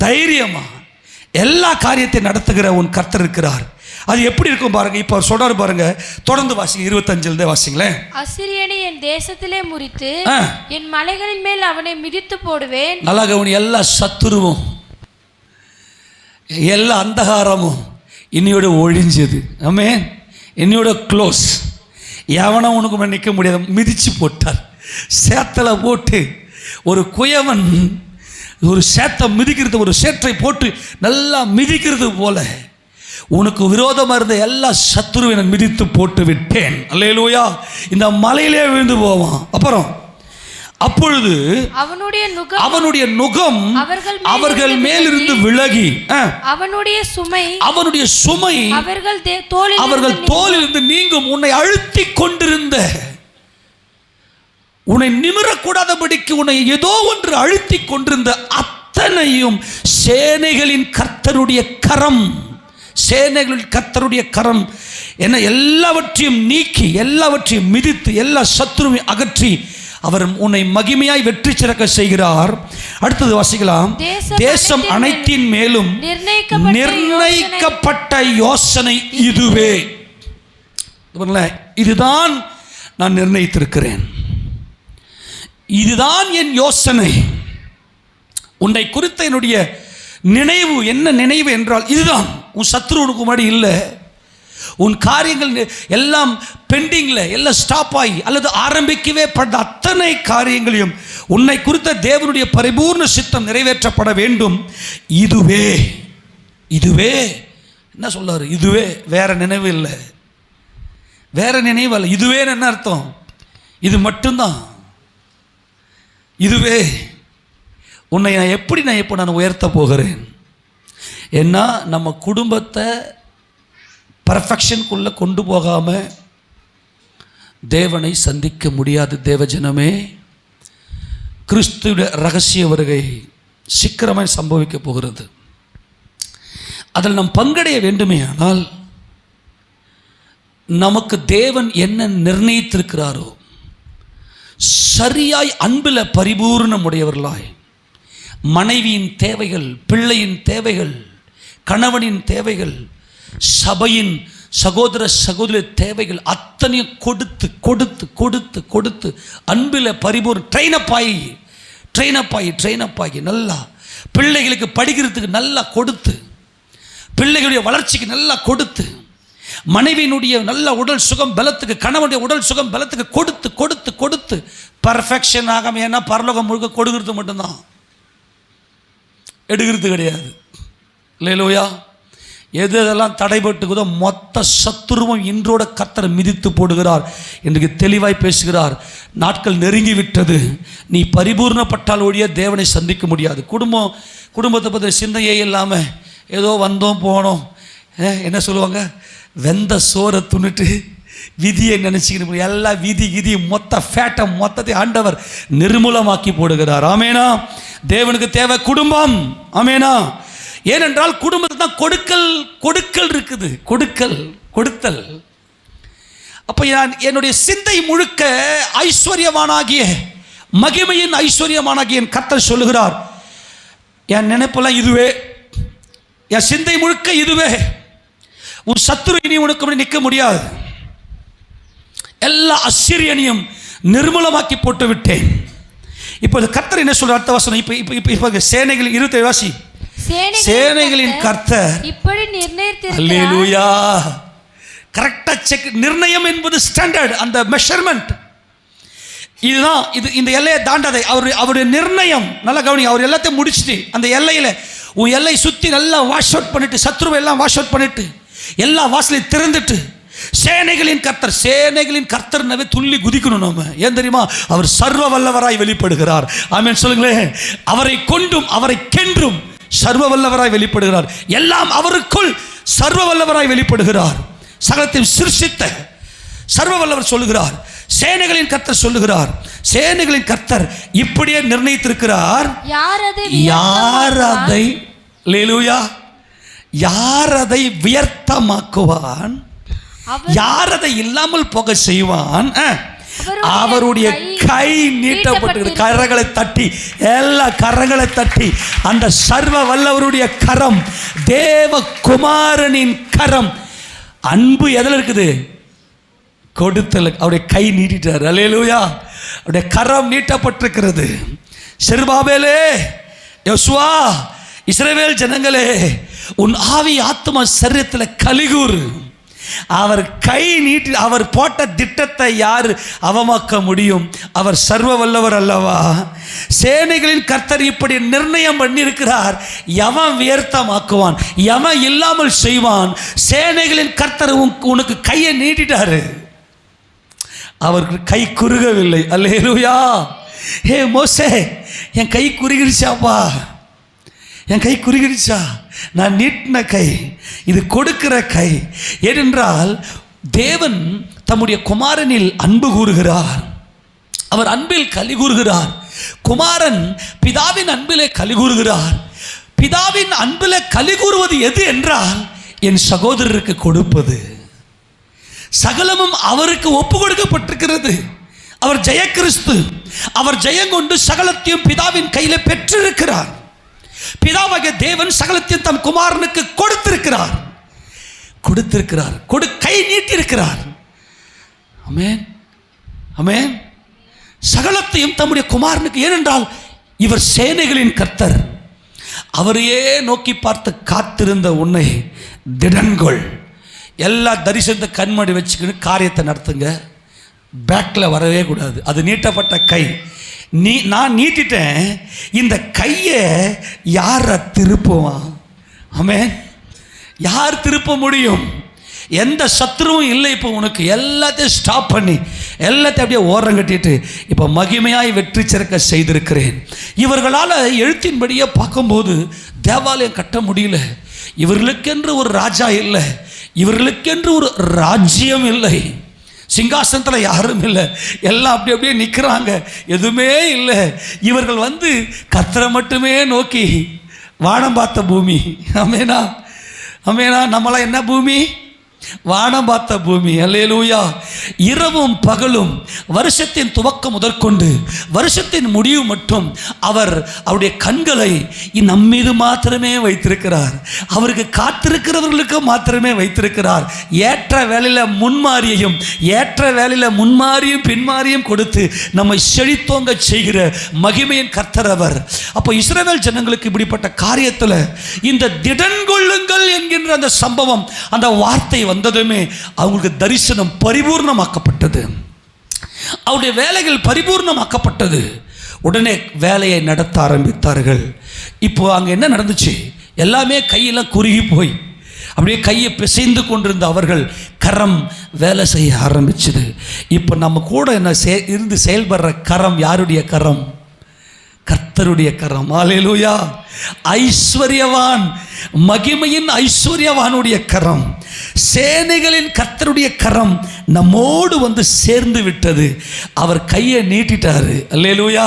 தைரியமா எல்லா காரியத்தை நடத்துகிற உன் கர்த்தர் இருக்கிறார். அது எப்படி இருக்கும் பாருங்க. இப்போ சொல்றாரு பாருங்க, தொடர்ந்து வாசிங்க, 25 வாசிங்களேன். அசிரியனை என் தேசத்திலே முறித்து என் மலைகளின் மேல் அவனை மிதித்து போடுவேன். நல்லா கவனி. எல்லா சத்துருவும் எல்லா அந்தகாரமும் இன்னையோட ஒழிஞ்சது. ஆமென். இன்னையோட க்ளோஸ். எவனும் உனக்கு நிற்க முடியாது. மிதிச்சு போட்டார். சேத்தலை போட்டு ஒரு குயவன் ஒரு சேத்தை மிதிக்கிறது, ஒரு சேற்றை போட்டு நல்லா மிதிக்கிறது போல உனக்கு விரோதமாக இருந்த எல்லா சத்துருவை நான் மிதித்து போட்டு விட்டேன். அல்லேலூயா. இந்த மலையிலே விழுந்து போவான். அப்புறம் அப்பொழுது அவனுடைய நுகம் அவர்கள் மேலிருந்து விலகி அவனுடைய சுமை அவர்கள் தோலிலிருந்து நீங்கும். உன்னை அழுத்தி கொண்டிருந்த, உன்னை நிமிரக்கூடாதபடிக்கு உன்னை ஏதோ ஒன்று அழுத்தி கொண்டிருந்த அத்தனையும் சேனைகளின் கர்த்தருடைய கரம், சேனைகளின் கர்த்தருடைய கரம் என்ன எல்லாவற்றையும் நீக்கி, எல்லாவற்றையும் மிதித்து, எல்லா சத்துருவையும் அகற்றி அவர் உன்னை மகிமையாய் வெற்றி சிறக்க செய்கிறார். அடுத்தது வாசிக்கலாம். தேசம் அனைத்தின் மேலும் நிர்ணயிக்கப்பட்ட யோசனை இதுவே. இதுதான் நான் நிர்ணயித்திருக்கிறேன், இதுதான் என் யோசனை. உன்னை குறித்த என்னுடைய நினைவு என்ன நினைவு என்றால் இதுதான். உன் சத்ரு உனக்கு முன்னாடி இல்லை. உன் காரியங்கள் எல்லாம் பெண்டிங்கில் எல்லாம் ஸ்டாப் ஆகி அல்லது ஆரம்பிக்கவே பட்ட அத்தனை காரியங்களையும் உன்னை குறித்த தேவனுடைய பரிபூர்ண சித்தம் நிறைவேற்றப்பட வேண்டும். இதுவே இதுவே என்ன சொல்றாரு? இதுவே, வேற நினைவு இல்லை, வேற நினைவு இல்லை. இதுவே என்ன அர்த்தம்? இது மட்டும்தான். இதுவே உன்னை நான் எப்போ நான் உயர்த்த போகிறேன். ஏன்னா நம்ம குடும்பத்தை பர்ஃபெக்ஷனுக்குள்ளே கொண்டு போகாமல் தேவனை சந்திக்க முடியாது. தேவஜனமே, கிறிஸ்துவின் ரகசிய வருகை சீக்கிரமாக சம்பவிக்க போகிறது. அதில் நாம் பங்கடைய வேண்டுமே ஆனால் நமக்கு தேவன் என்ன நிர்ணயித்திருக்கிறாரோ சரியாய் அன்பில் பரிபூர்ணமுடையவர்களாய் மனைவியின் தேவைகள், பிள்ளையின் தேவைகள், கணவனின் தேவைகள், சபையின் சகோதர சகோதரி தேவைகள் அத்தனையும் கொடுத்து கொடுத்து கொடுத்து கொடுத்து அன்பில் பரிபூர்ண ட்ரெயினப் ஆகி நல்லா பிள்ளைகளுக்கு படிக்கிறதுக்கு நல்லா கொடுத்து, பிள்ளைகளுடைய வளர்ச்சிக்கு நல்லா கொடுத்து, மனைவியினுடைய நல்ல உடல் சுகம் பலத்துக்கு, கணவனுடைய உடல் சுகம் பலத்துக்கு கொடுத்து கொடுத்து கொடுத்து பர்ஃபெக்ஷன் ஆகாம. ஏன்னா பரலோகம் முழுக்க கொடுக்கிறது மட்டும்தான், எடுக்கிறது கிடையாது. அல்லேலூயா. எதெல்லாம் தடைபட்டுக்குதோ மொத்த சத்துருவும் இன்றோட கர்த்தர் மிதித்து போடுகிறார் என்று தெளிவாய் பேசுகிறார். நாட்கள் நெருங்கி விட்டது. நீ பரிபூர்ணப்பட்டால் ஒழிய தேவனை சந்திக்க முடியாது. குடும்பத்தை பற்றி சிந்தையே இல்லாமல் ஏதோ வந்தோம் போனோம், என்ன சொல்லுவாங்க, வெந்த சோறை துணிட்டு விதியை நினச்சிக்கிட்டு எல்லா விதி மொத்த ஃபேட்டை மொத்தத்தை ஆண்டவர் நிர்மூலமாக்கி போடுகிறார். ஆமேனா. தேவனுக்கு தேவை குடும்பம். ஆமேனா. ஏனென்றால் குடும்பத்தில் தான் கொடுக்கல் இருக்குது, கொடுத்தல். அப்போ என்னுடைய சிந்தை முழுக்க ஐஸ்வர்யமானாகிய, மகிமையின் ஐஸ்வர்யமானாகிய என் கர்த்தர் சொல்லுகிறார், என் நினைப்பெல்லாம் இதுவே, என் சிந்தை முழுக்க இதுவே. உன் சத்துரு இனி உனக்கு நிற்க முடியாது. எல்லா அசிரியனையும் நிர்மூலமாக்கி போட்டு விட்டேன். இப்போ கர்த்தர் என்ன சொல்ற? அடுத்த வசனம். இப்போ சேனைகள் 27 வாசி. சேனைகளின் கர்த்தர் இப்படி நிர்ணயித்திருக்கிறார். அல்லேலூயா. கரெக்டா செக். நிர்ணயம் என்பது ஸ்டாண்டர்ட், அந்த மெஷர்மெண்ட் இதுதான். இந்த எல்லையை தாண்டாதை அவருடைய நிர்ணயம். நல்லா கவனி. அவர் எல்லாத்தையும் முடிச்சுட்டு அந்த எல்லையில் உன் எல்லை சுற்றி நல்லா வாஷ் அவுட் பண்ணிட்டு, சத்ருவை எல்லாம் வாஷ் அவுட் பண்ணிட்டு, எல்லா வாசலையும் திறந்துட்டு, சேனைகளின் கர்த்தர்னாவே துள்ளி குதிக்கணும் நாம. ஏன் தெரியுமா? அவர் சர்வ வல்லவராய் வெளிப்படுகிறார். ஆமென் சொல்லுங்களேன். அவரை கொண்டும் அவரை கென்றும் சர்வ வல்லவராய் வெளிப்படுகிறார். எல்லாம் அவருக்குள் சர்வ வல்லவராய் வெளிப்படுகிறார். சகலத்தையும் சிருஷ்டித்த சர்வ வல்லவர் சொல்லுகிறார். சேனைகளின் கர்த்தர் சொல்லுகிறார். சேனைகளின் கர்த்தர் இப்படியே நிர்ணயித்திருக்கிறார். யார் அதை வியர்த்தமாக்குவான், யார் அதை இல்லாமல் போக செய்வான்? அவருடைய கை நீட்டப்பட்டிருக்கிறது. கரங்களை தட்டி, எல்லா கரங்களை தட்டி, அந்த சர்வ வல்லவருடைய கரம், தேவகுமாரனின் கரம். அன்பு எதில் இருக்குது? கொடுத்தல். அவருடைய கை நீட்டிட்டார். அல்லேலூயா. அவருடைய கரம் நீட்டப்பட்டிருக்கிறது. செருபாபேலே, யோசுவா, இஸ்ரவேல் ஜனங்களே, உன் ஆவி ஆத்மா சரீரத்தில் கலிகூர். அவர் கை நீட்டி, அவர் போட்ட திட்டத்தை யார் அவமாக்க முடியும்? அவர் சர்வ வல்லவர் அல்லவா? சேனைகளின் கர்த்தர் இப்படி நிர்ணயம் பண்ணியிருக்கிறார். எவன் வியர்த்தமாக்குவான்? எவன் இல்லாமல் செய்வான்? சேனைகளின் கர்த்தர் உனக்கு கையை நீட்டிட்டாரு. அவருக்கு கை குறுகவில்லை. அல்லேலூயா. ஹே மோசே, என் கை குறுகிடுச்சாப்பா, என் கை குறுகிடுச்சா? நான் நீட்டின கை, இது கொடுக்கிற கை. ஏனென்றால் தேவன் தம்முடைய குமாரனில் அன்பு கூறுகிறார். அவர் அன்பில் களி கூறுகிறார். குமாரன் பிதாவின் அன்பிலே களி கூறுகிறார். பிதாவின் அன்பிலே களி கூறுவது எது என்றால், என் சகோதரருக்கு கொடுப்பது. சகலமும் அவருக்கு ஒப்பு கொடுக்கப்பட்டிருக்கிறது. அவர் ஜெய கிறிஸ்து. அவர் ஜெயங்கொண்டு சகலத்தையும் பிதாவின் கையில் பெற்றிருக்கிறார். பிதாவாகிய தேவன் சகலத்தையும் தம் குமாரனுக்கு கொடுத்திருக்கிறார். கை நீட்டியிருக்கிறார். ஆமென், ஆமென். சகலத்தையும் தம்முடைய குமாரனுக்கு. ஏனென்றால் இவர் சேனைகளின் கர்த்தர். அவரையே நோக்கி பார்த்து காத்திருந்த உன்னை திடன்கொள். எல்லா தரிசனத்தை கண்மடி வச்சுக்கின்னு காரியத்தை நடத்துங்க. பேக்கில் வரவே கூடாது. அது நீட்டப்பட்ட கை. நான் நீட்டிட்டேன். இந்த கையை யாரை திருப்புவான்? ஆமென். யார் திருப்ப முடியும்? எந்த சத்துருவும் இல்லை. இப்போ உனக்கு எல்லாத்தையும் ஸ்டாப் பண்ணி, எல்லாத்தையும் அப்படியே ஓரம் கட்டிட்டு இப்போ மகிமையாய் வெற்றி சிறக்க செய்திருக்கிறேன். இவர்களால் எழுத்தின்படியே பார்க்கும்போது தேவாலயம் கட்ட முடியல. இவர்களுக்கென்று ஒரு ராஜா இல்லை, இவர்களுக்கென்று ஒரு ராஜ்யம் இல்லை, சிங்காசனத்தில் யாரும் இல்லை, எல்லாம் அப்படி அப்படியே நிற்கிறாங்க, எதுவுமே இல்லை. இவர்கள் வந்து கர்த்தரை மட்டுமே நோக்கி வானம் பார்த்த பூமி. ஆமெனா, ஆமெனா. நம்மளாம் என்ன பூமி? வானம் பார்த்த பூமி. அல்லேலூயா. இரவும் பகலும், வருஷத்தின் துவக்கம் முதற்கொண்டு வருஷத்தின் முடிவு மட்டும் அவருடைய கண்களை நம்மீது மாத்திரமே வைத்திருக்கிறார். அவருக்கு காத்திருக்கிறவர்களுக்கு மாத்திரமே வைத்திருக்கிறார். ஏற்ற வேலையில் முன்மாறியையும், ஏற்ற வேலையில் முன்மாறியும் பின்மாறியும் கொடுத்து நம்மை செழித்தோங்க செய்கிற மகிமையின் கர்த்தர் அவர். அப்போ இஸ்ரவேல் ஜனங்களுக்கு இப்படிப்பட்ட காரியத்தில் இந்த திடன் கொள்ளுங்கள் என்கின்ற அந்த சம்பவம், அந்த வார்த்தை வந்ததுமே அவங்களுக்கு தரிசனம் பரிபூர்ணமாக்கப்பட்டது. அவருடைய வேலைகள் பரிபூர்ணமாக்கப்பட்டது. உடனே வேலையை நடத்த ஆரம்பித்தார்கள். இப்போ அங்கே என்ன நடந்துச்சு? எல்லாமே கையெல்லாம் குறுகி போய் அப்படியே கையை பிசைந்து கொண்டிருந்த அவர்கள் கரம் வேலை செய்ய ஆரம்பிச்சது. இப்போ நம்ம கூட என்ன இருந்து செயல்படுற கரம் யாருடைய கரம்? கர்த்தருடைய கரம். அல்லேலூயா. ஐஸ்வர்யவான், மகிமையின் ஐஸ்வர்யவானுடைய கரம், சேனைகளின் கர்த்தருடைய கரம் நம்மோடு வந்து சேர்ந்து விட்டது. அவர் கையை நீட்டிட்டாரு. அல்லேலூயா.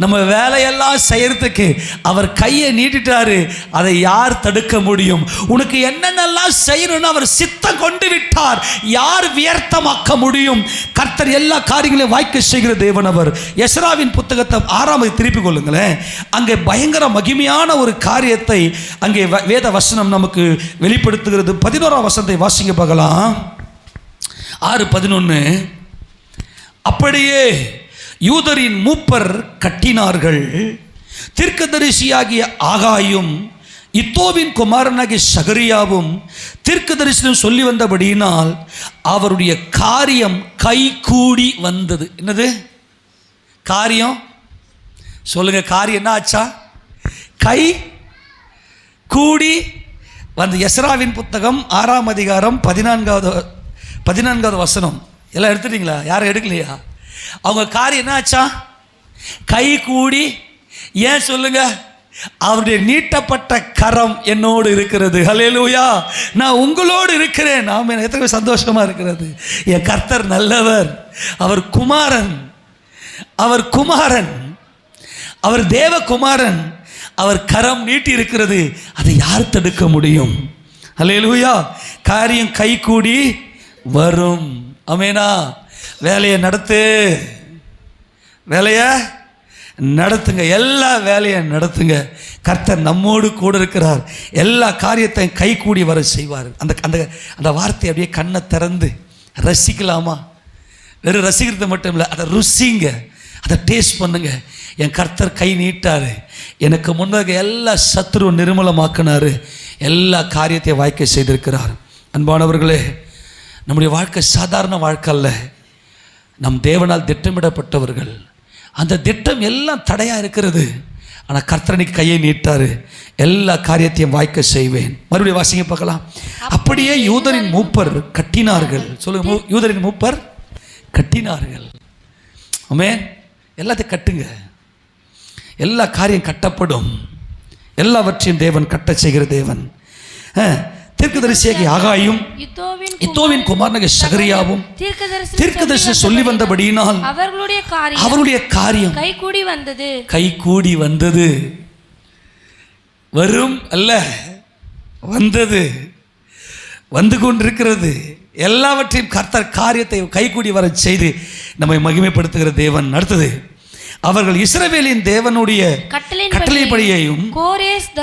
நம்ம வேலையெல்லாம் செய்யறதுக்கு அவர் கையை நீட்டிட்டாரு. அதை யார் தடுக்க முடியும்? உனக்கு என்னென்னலாம் செய்யணும்னு அவர் சித்தம் கொண்டு விட்டார். யார் வியர்த்தமாக்க முடியும்? கர்த்தர் எல்லா காரியங்களையும் வாய்க்க செய்கிற தேவன் அவர். எஸ்ராவின் புத்தகத்தை 6 திருப்பிக் கொள்ளுங்களேன். அங்கே பயங்கர மகிமையான ஒரு காரியத்தை அங்கே வேத வசனம் நமக்கு வெளிப்படுத்துகிறது. 11ஆம் வசனத்தை வாசிங்க பார்க்கலாம். 6:11. அப்படியே யூதரின் மூப்பர் கட்டினார்கள். தீர்க்கதரிசியாகிய ஆகாயும் இத்தோவின் குமாரனாகிய சகரியாவும் தீர்க்க தரிசனம் சொல்லி வந்தபடியினால் அவருடைய காரியம் கை கூடி வந்தது. என்னது காரியம்? சொல்லுங்க. காரியம் என்ன ஆச்சா? கை கூடி வந்து. எஸ்ராவின் புத்தகம் 6ஆம் அதிகாரம் 14வது வசனம். எல்லாம் எடுத்துட்டீங்களா? யாரும் எடுக்கலையா? அவங்க காரியம் என்ன ஆச்சா? கை கூடி. ஏன் சொல்லுங்க? அவருடைய நீட்டப்பட்ட கரம் என்னோடு இருக்கிறது. ஹல்லேலூயா. நான் உங்களோடு இருக்கிறேன். நாம் எத்தனை சந்தோஷமா இருக்கிறது. என் கர்த்தர் நல்லவர். அவர் குமாரன், அவர் குமாரன், அவர் தேவகுமாரன். அவர் கரம் நீட்டி இருக்கிறது. அதை யார் தடுக்க முடியும்? ஹல்லேலூயா. காரியம் கை கூடி வரும். ஆமெனா. வேலையை நடத்து, வேலையை நடத்துங்க, எல்லா வேலையை நடத்துங்க. கர்த்தர் நம்மோடு கூட இருக்கிறார், எல்லா காரியத்தையும் கை கூடி வர செய்வார். அந்த அந்த அந்த வார்த்தையை அப்படியே கண்ணை திறந்து ரசிக்கலாமா? வெறும் ரசிக்கிறது மட்டும் இல்லை, அதை ருசிங்க, அதை டேஸ்ட் பண்ணுங்க. என் கர்த்தர் கை நீட்டாரு, எனக்கு முன்னாக எல்லா சத்துரு நிர்மூலமாக்கினாரு, எல்லா காரியத்தையும் வாய்க்க செய்திருக்கிறார். அன்பானவர்களே, நம்முடைய வாழ்க்கை சாதாரண வாழ்க்கை அல்ல. நம் தேவனால் திட்டமிடப்பட்டவர்கள். அந்த திட்டம் எல்லாம் தடையாக இருக்கிறது, ஆனால் கர்த்தரனுக்கு கையை நீட்டாரு, எல்லா காரியத்தையும் வாய்க்க செய்வேன். மறுபடியும் வாசிங்க பார்க்கலாம். அப்படியே யூதரின் மூப்பர் கட்டினார்கள். சொல்லுங்க, யூதரின் மூப்பர் கட்டினார்கள். ஆமென். எல்லாத்தையும் கட்டுங்க, எல்லா காரியம் கட்டப்படும். எல்லாவற்றையும் தேவன் கட்ட செய்கிற தேவன். தீர்க்கதரிசியாகிய ஆகாயும் இத்தோவின் குமாரனாகிய சகரியாவும் தீர்க்கதரிசி சொல்லி வந்தபடியினால் அவருடைய காரியம் கைகூடி வந்தது. வரும் அல்ல, வந்தது, வந்து கொண்டிருக்கிறது. எல்லாவற்றையும் கர்த்தர் காரியத்தை கைகூடி வர செய்து நம்மை மகிமைப்படுத்துகிற தேவன். அடுத்தது, அவர்கள் இஸ்ரவேலின் தேவனுடைய கட்டளைப்படியையும்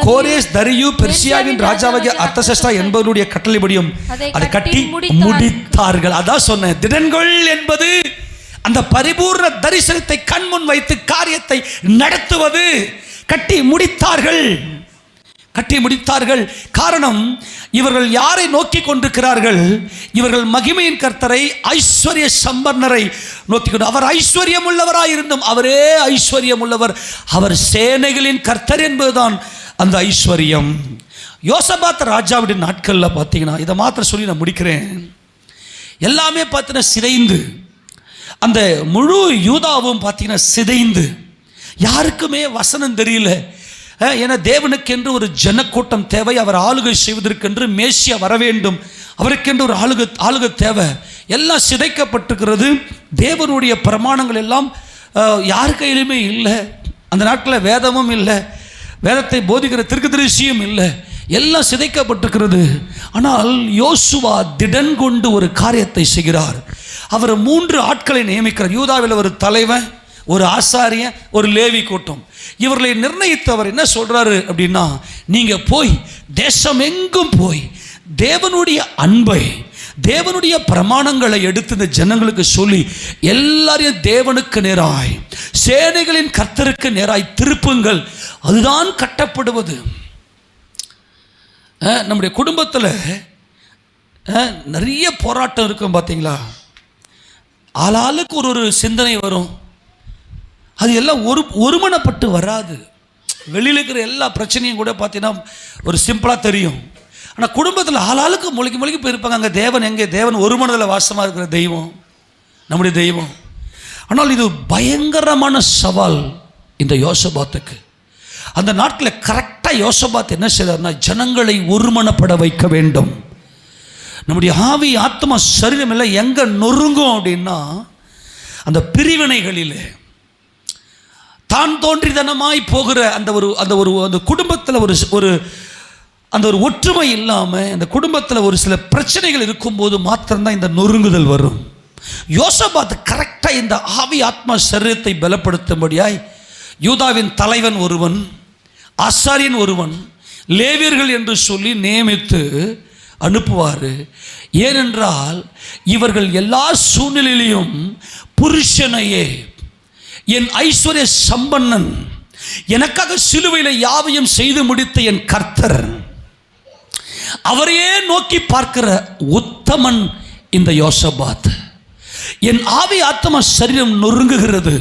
கோரேஸ் தரியு பெர்சியாவின் ராஜாவாகிய அர்தசஷ்டா என்பவருடைய கட்டளைப்படியும் அதை கட்டி முடித்தார்கள். அதான் சொன்னேன், திடன்கள் என்பது அந்த பரிபூர்ண தரிசனத்தை கண்முன் வைத்து காரியத்தை நடத்துவது. கட்டி முடித்தார்கள், கட்டி முடித்தார்கள். காரணம், இவர்கள் யாரை நோக்கி கொண்டிருக்கிறார்கள்? இவர்கள் மகிமையின் கர்த்தரை, ஐஸ்வர்ய சம்பன்னரை நோக்கி கொண்டு, அவர் ஐஸ்வர்யம் உள்ளவராய் இருந்தும் அவரே ஐஸ்வர்யம் உள்ளவர், அவர் சேனைகளின் கர்த்தர் என்பதுதான் அந்த ஐஸ்வர்யம். யோசபாத் ராஜாவுடைய நாட்களில் பார்த்தீங்கன்னா, இதை மாத்திரம் சொல்லி நான் முடிக்கிறேன், எல்லாமே பார்த்தீங்கன்னா சிதைந்து, அந்த முழு யூதாவும் பார்த்தீங்கன்னா சிதைந்து, யாருக்குமே வசனம் தெரியல. ஏன்னா தேவனுக்கென்று ஒரு ஜனக்கூட்டம் தேவை, அவர் ஆளுகை செய்வதற்கென்று மேசியா வர வேண்டும், அவருக்கென்று ஒரு ஆளுகை தேவை. எல்லாம் சிதைக்கப்பட்டிருக்கிறது. தேவனுடைய பிரமாணங்கள் எல்லாம் யார் கையிலுமே இல்லை. அந்த நாட்களில் வேதமும் இல்லை, வேதத்தை போதிக்கிற தீர்க்கதரிசியும் இல்லை, எல்லாம் சிதைக்கப்பட்டிருக்கிறது. ஆனால் யோசுவா திடன் கொண்டு ஒரு காரியத்தை செய்கிறார். அவர் 3 ஆட்களை நியமிக்கிறார். யூதாவில் ஒரு தலைவன், ஒரு ஆசாரியன், ஒரு லேவி கூட்டம். இவர்களை நிர்ணயித்தவர் என்ன சொல்றாரு அப்படின்னா, நீங்க போய் தேசம் எங்கும் போய் தேவனுடைய அன்பை, தேவனுடைய பிரமாணங்களை எடுத்து இந்த ஜனங்களுக்கு சொல்லி எல்லாரையும் தேவனுக்கு நேராய், சேனைகளின் கர்த்தருக்கு நேராய் திருப்புங்கள், அதுதான் கட்டப்படுவது. நம்முடைய குடும்பத்தில் நிறைய போராட்டம் இருக்கும் பார்த்தீங்களா? ஆளாளுக்கு ஒரு சிந்தனை வரும். அது எல்லாம் ஒருமனப்பட்டு வராது. வெளியில் இருக்கிற எல்லா பிரச்சனையும் கூட பார்த்தீங்கன்னா ஒரு சிம்பிளாக தெரியும். ஆனால் குடும்பத்தில் ஆளாளுக்கு மொழிக்கு போயிருப்பாங்க. அங்கே தேவன் எங்கே? தேவன் ஒரு மனதில் வாசமாக இருக்கிற தெய்வம் நம்முடைய தெய்வம். ஆனால் இது பயங்கரமான சவால் இந்த யோசபாத்துக்கு. அந்த நாட்டில் கரெக்டாக யோசபாத் என்ன செய்தார்னா, ஜனங்களை ஒருமனப்பட வைக்க வேண்டும். நம்முடைய ஆவி, ஆத்மா, சரீரம் எல்லாம் எங்கே நொறுங்கும் அப்படின்னா, அந்த பிரிவினைகளில் தான் தோன்றித்தனமாய் போகிற அந்த குடும்பத்தில் அந்த ஒரு ஒற்றுமை இல்லாமல் அந்த குடும்பத்தில் ஒரு சில பிரச்சனைகள் இருக்கும்போது மாத்திரம்தான் இந்த நொறுங்குதல் வரும். யோசபாத் கரெக்டாக இந்த ஆவி, ஆத்மா, சரீரத்தை பலப்படுத்தும்படியாய் யூதாவின் தலைவன் ஒருவன், ஆசாரியன் ஒருவன், லேவியர்கள் என்று சொல்லி நியமித்து அனுப்புவார். ஏனென்றால் இவர்கள் எல்லா சூழ்நிலையிலும் புருஷனையே, என் ஐஸ்வர்ய சம்பன்னன், எனக்காக சிலுவையில் யாவையும் செய்து முடித்த என் கர்த்தர், அவரையே நோக்கி பார்க்கிற உத்தமன் இந்த யோசபாத். என் ஆவி, ஆத்மா, சரீரம் நொறுங்குகிறது.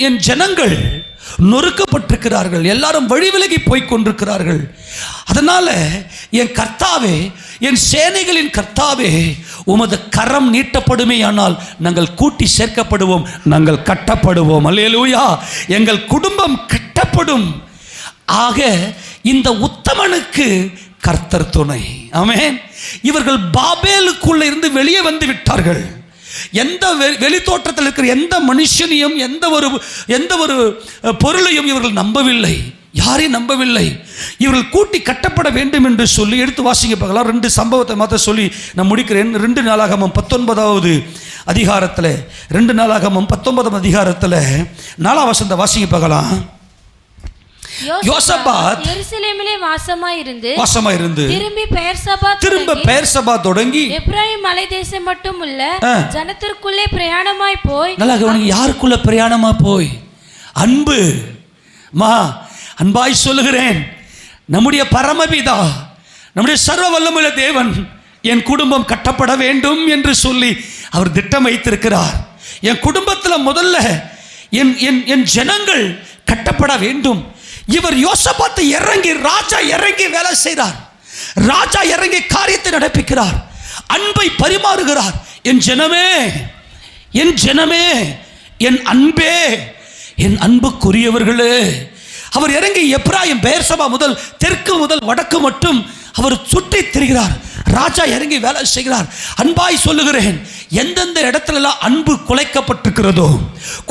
என் ஜனங்கள் நொறுக்கப்பட்டிருக்கிறார்கள், எல்லாரும் வழி விலகி போய் கொண்டிருக்கிறார்கள். அதனால என் கர்த்தாவே, என் சேனைகளின் கர்த்தாவே, உமது கரம் நீட்டப்படுமே ஆனால் நாங்கள் கூட்டி சேர்க்கப்படுவோம், நாங்கள் கட்டப்படுவோம். அல்லேலூயா. எங்கள் குடும்பம் கட்டப்படும். ஆக இந்த உத்தமனுக்கு கர்த்தர் துணை. ஆமென். இவர்கள் பாபேலுக்குள்ள இருந்து வெளியே வந்து விட்டார்கள். எந்த வெளி தோற்றத்தில் இருக்கிற எந்த மனுஷனையும், எந்த ஒரு பொருளையும் இவர்கள் நம்பவில்லை, யாரையும் நம்பவில்லை. இவர்கள் கூட்டி கட்டப்பட வேண்டும் என்று சொல்லி எடுத்து வாசிங்க பார்க்கலாம். 2 சம்பவத்தை மாற்ற சொல்லி நான் முடிக்கிறேன். 2 நாளாகமம் 19வது அதிகாரத்தில் 2 நாளாகமம் 19 அதிகாரத்தில் 4 வசனத்தை வாசிங்க பார்க்கலாம். யோசபாத் எருசலேமிலே வாசமாயிருந்து திரும்ப பெயர்சபா தொடங்கி எப்பிராயீம் மலை தேசம் மட்டும் உள்ள ஜனத்திற்குள்ளே பிரயாணமாய் போய், நல்லா கவனிங்க, யாருக்குள்ள பிரயாணமா போய்? அன்பு. அன்பாய் சொல்லுகிறேன், நம்முடைய பரமபிதா, நம்முடைய சர்வ வல்லமையுள்ள தேவன் என் குடும்பம் கட்டப்பட வேண்டும் என்று சொல்லி அவர் திட்டம் வைத்திருக்கிறார். என் குடும்பத்தில் முதல்ல என் ஜனங்கள் கட்டப்பட வேண்டும். இவர் யோசபாத்தை இறங்கி, ராஜா இறங்கி வேலை செய்கிறார். ராஜா இறங்கி காரியத்தை நடப்பிக்கிறார், அன்பை பரிமாறுகிறார். என் ஜனமே, என் ஜனமே, என் அன்பே, என் அன்புக்குரியவர்களே. அவர் இறங்கி எப்பிராயீம் பெயர்சபா முதல் தெற்கு முதல் வடக்கு மட்டும் அவர் சுற்றி திரிகிறார். ராஜா இறங்கி வேலை செய்கிறார். அன்பாய் சொல்லுகிறேன், எந்தெந்த இடத்துல அன்பு குலைக்கப்பட்டிருக்கிறதோ,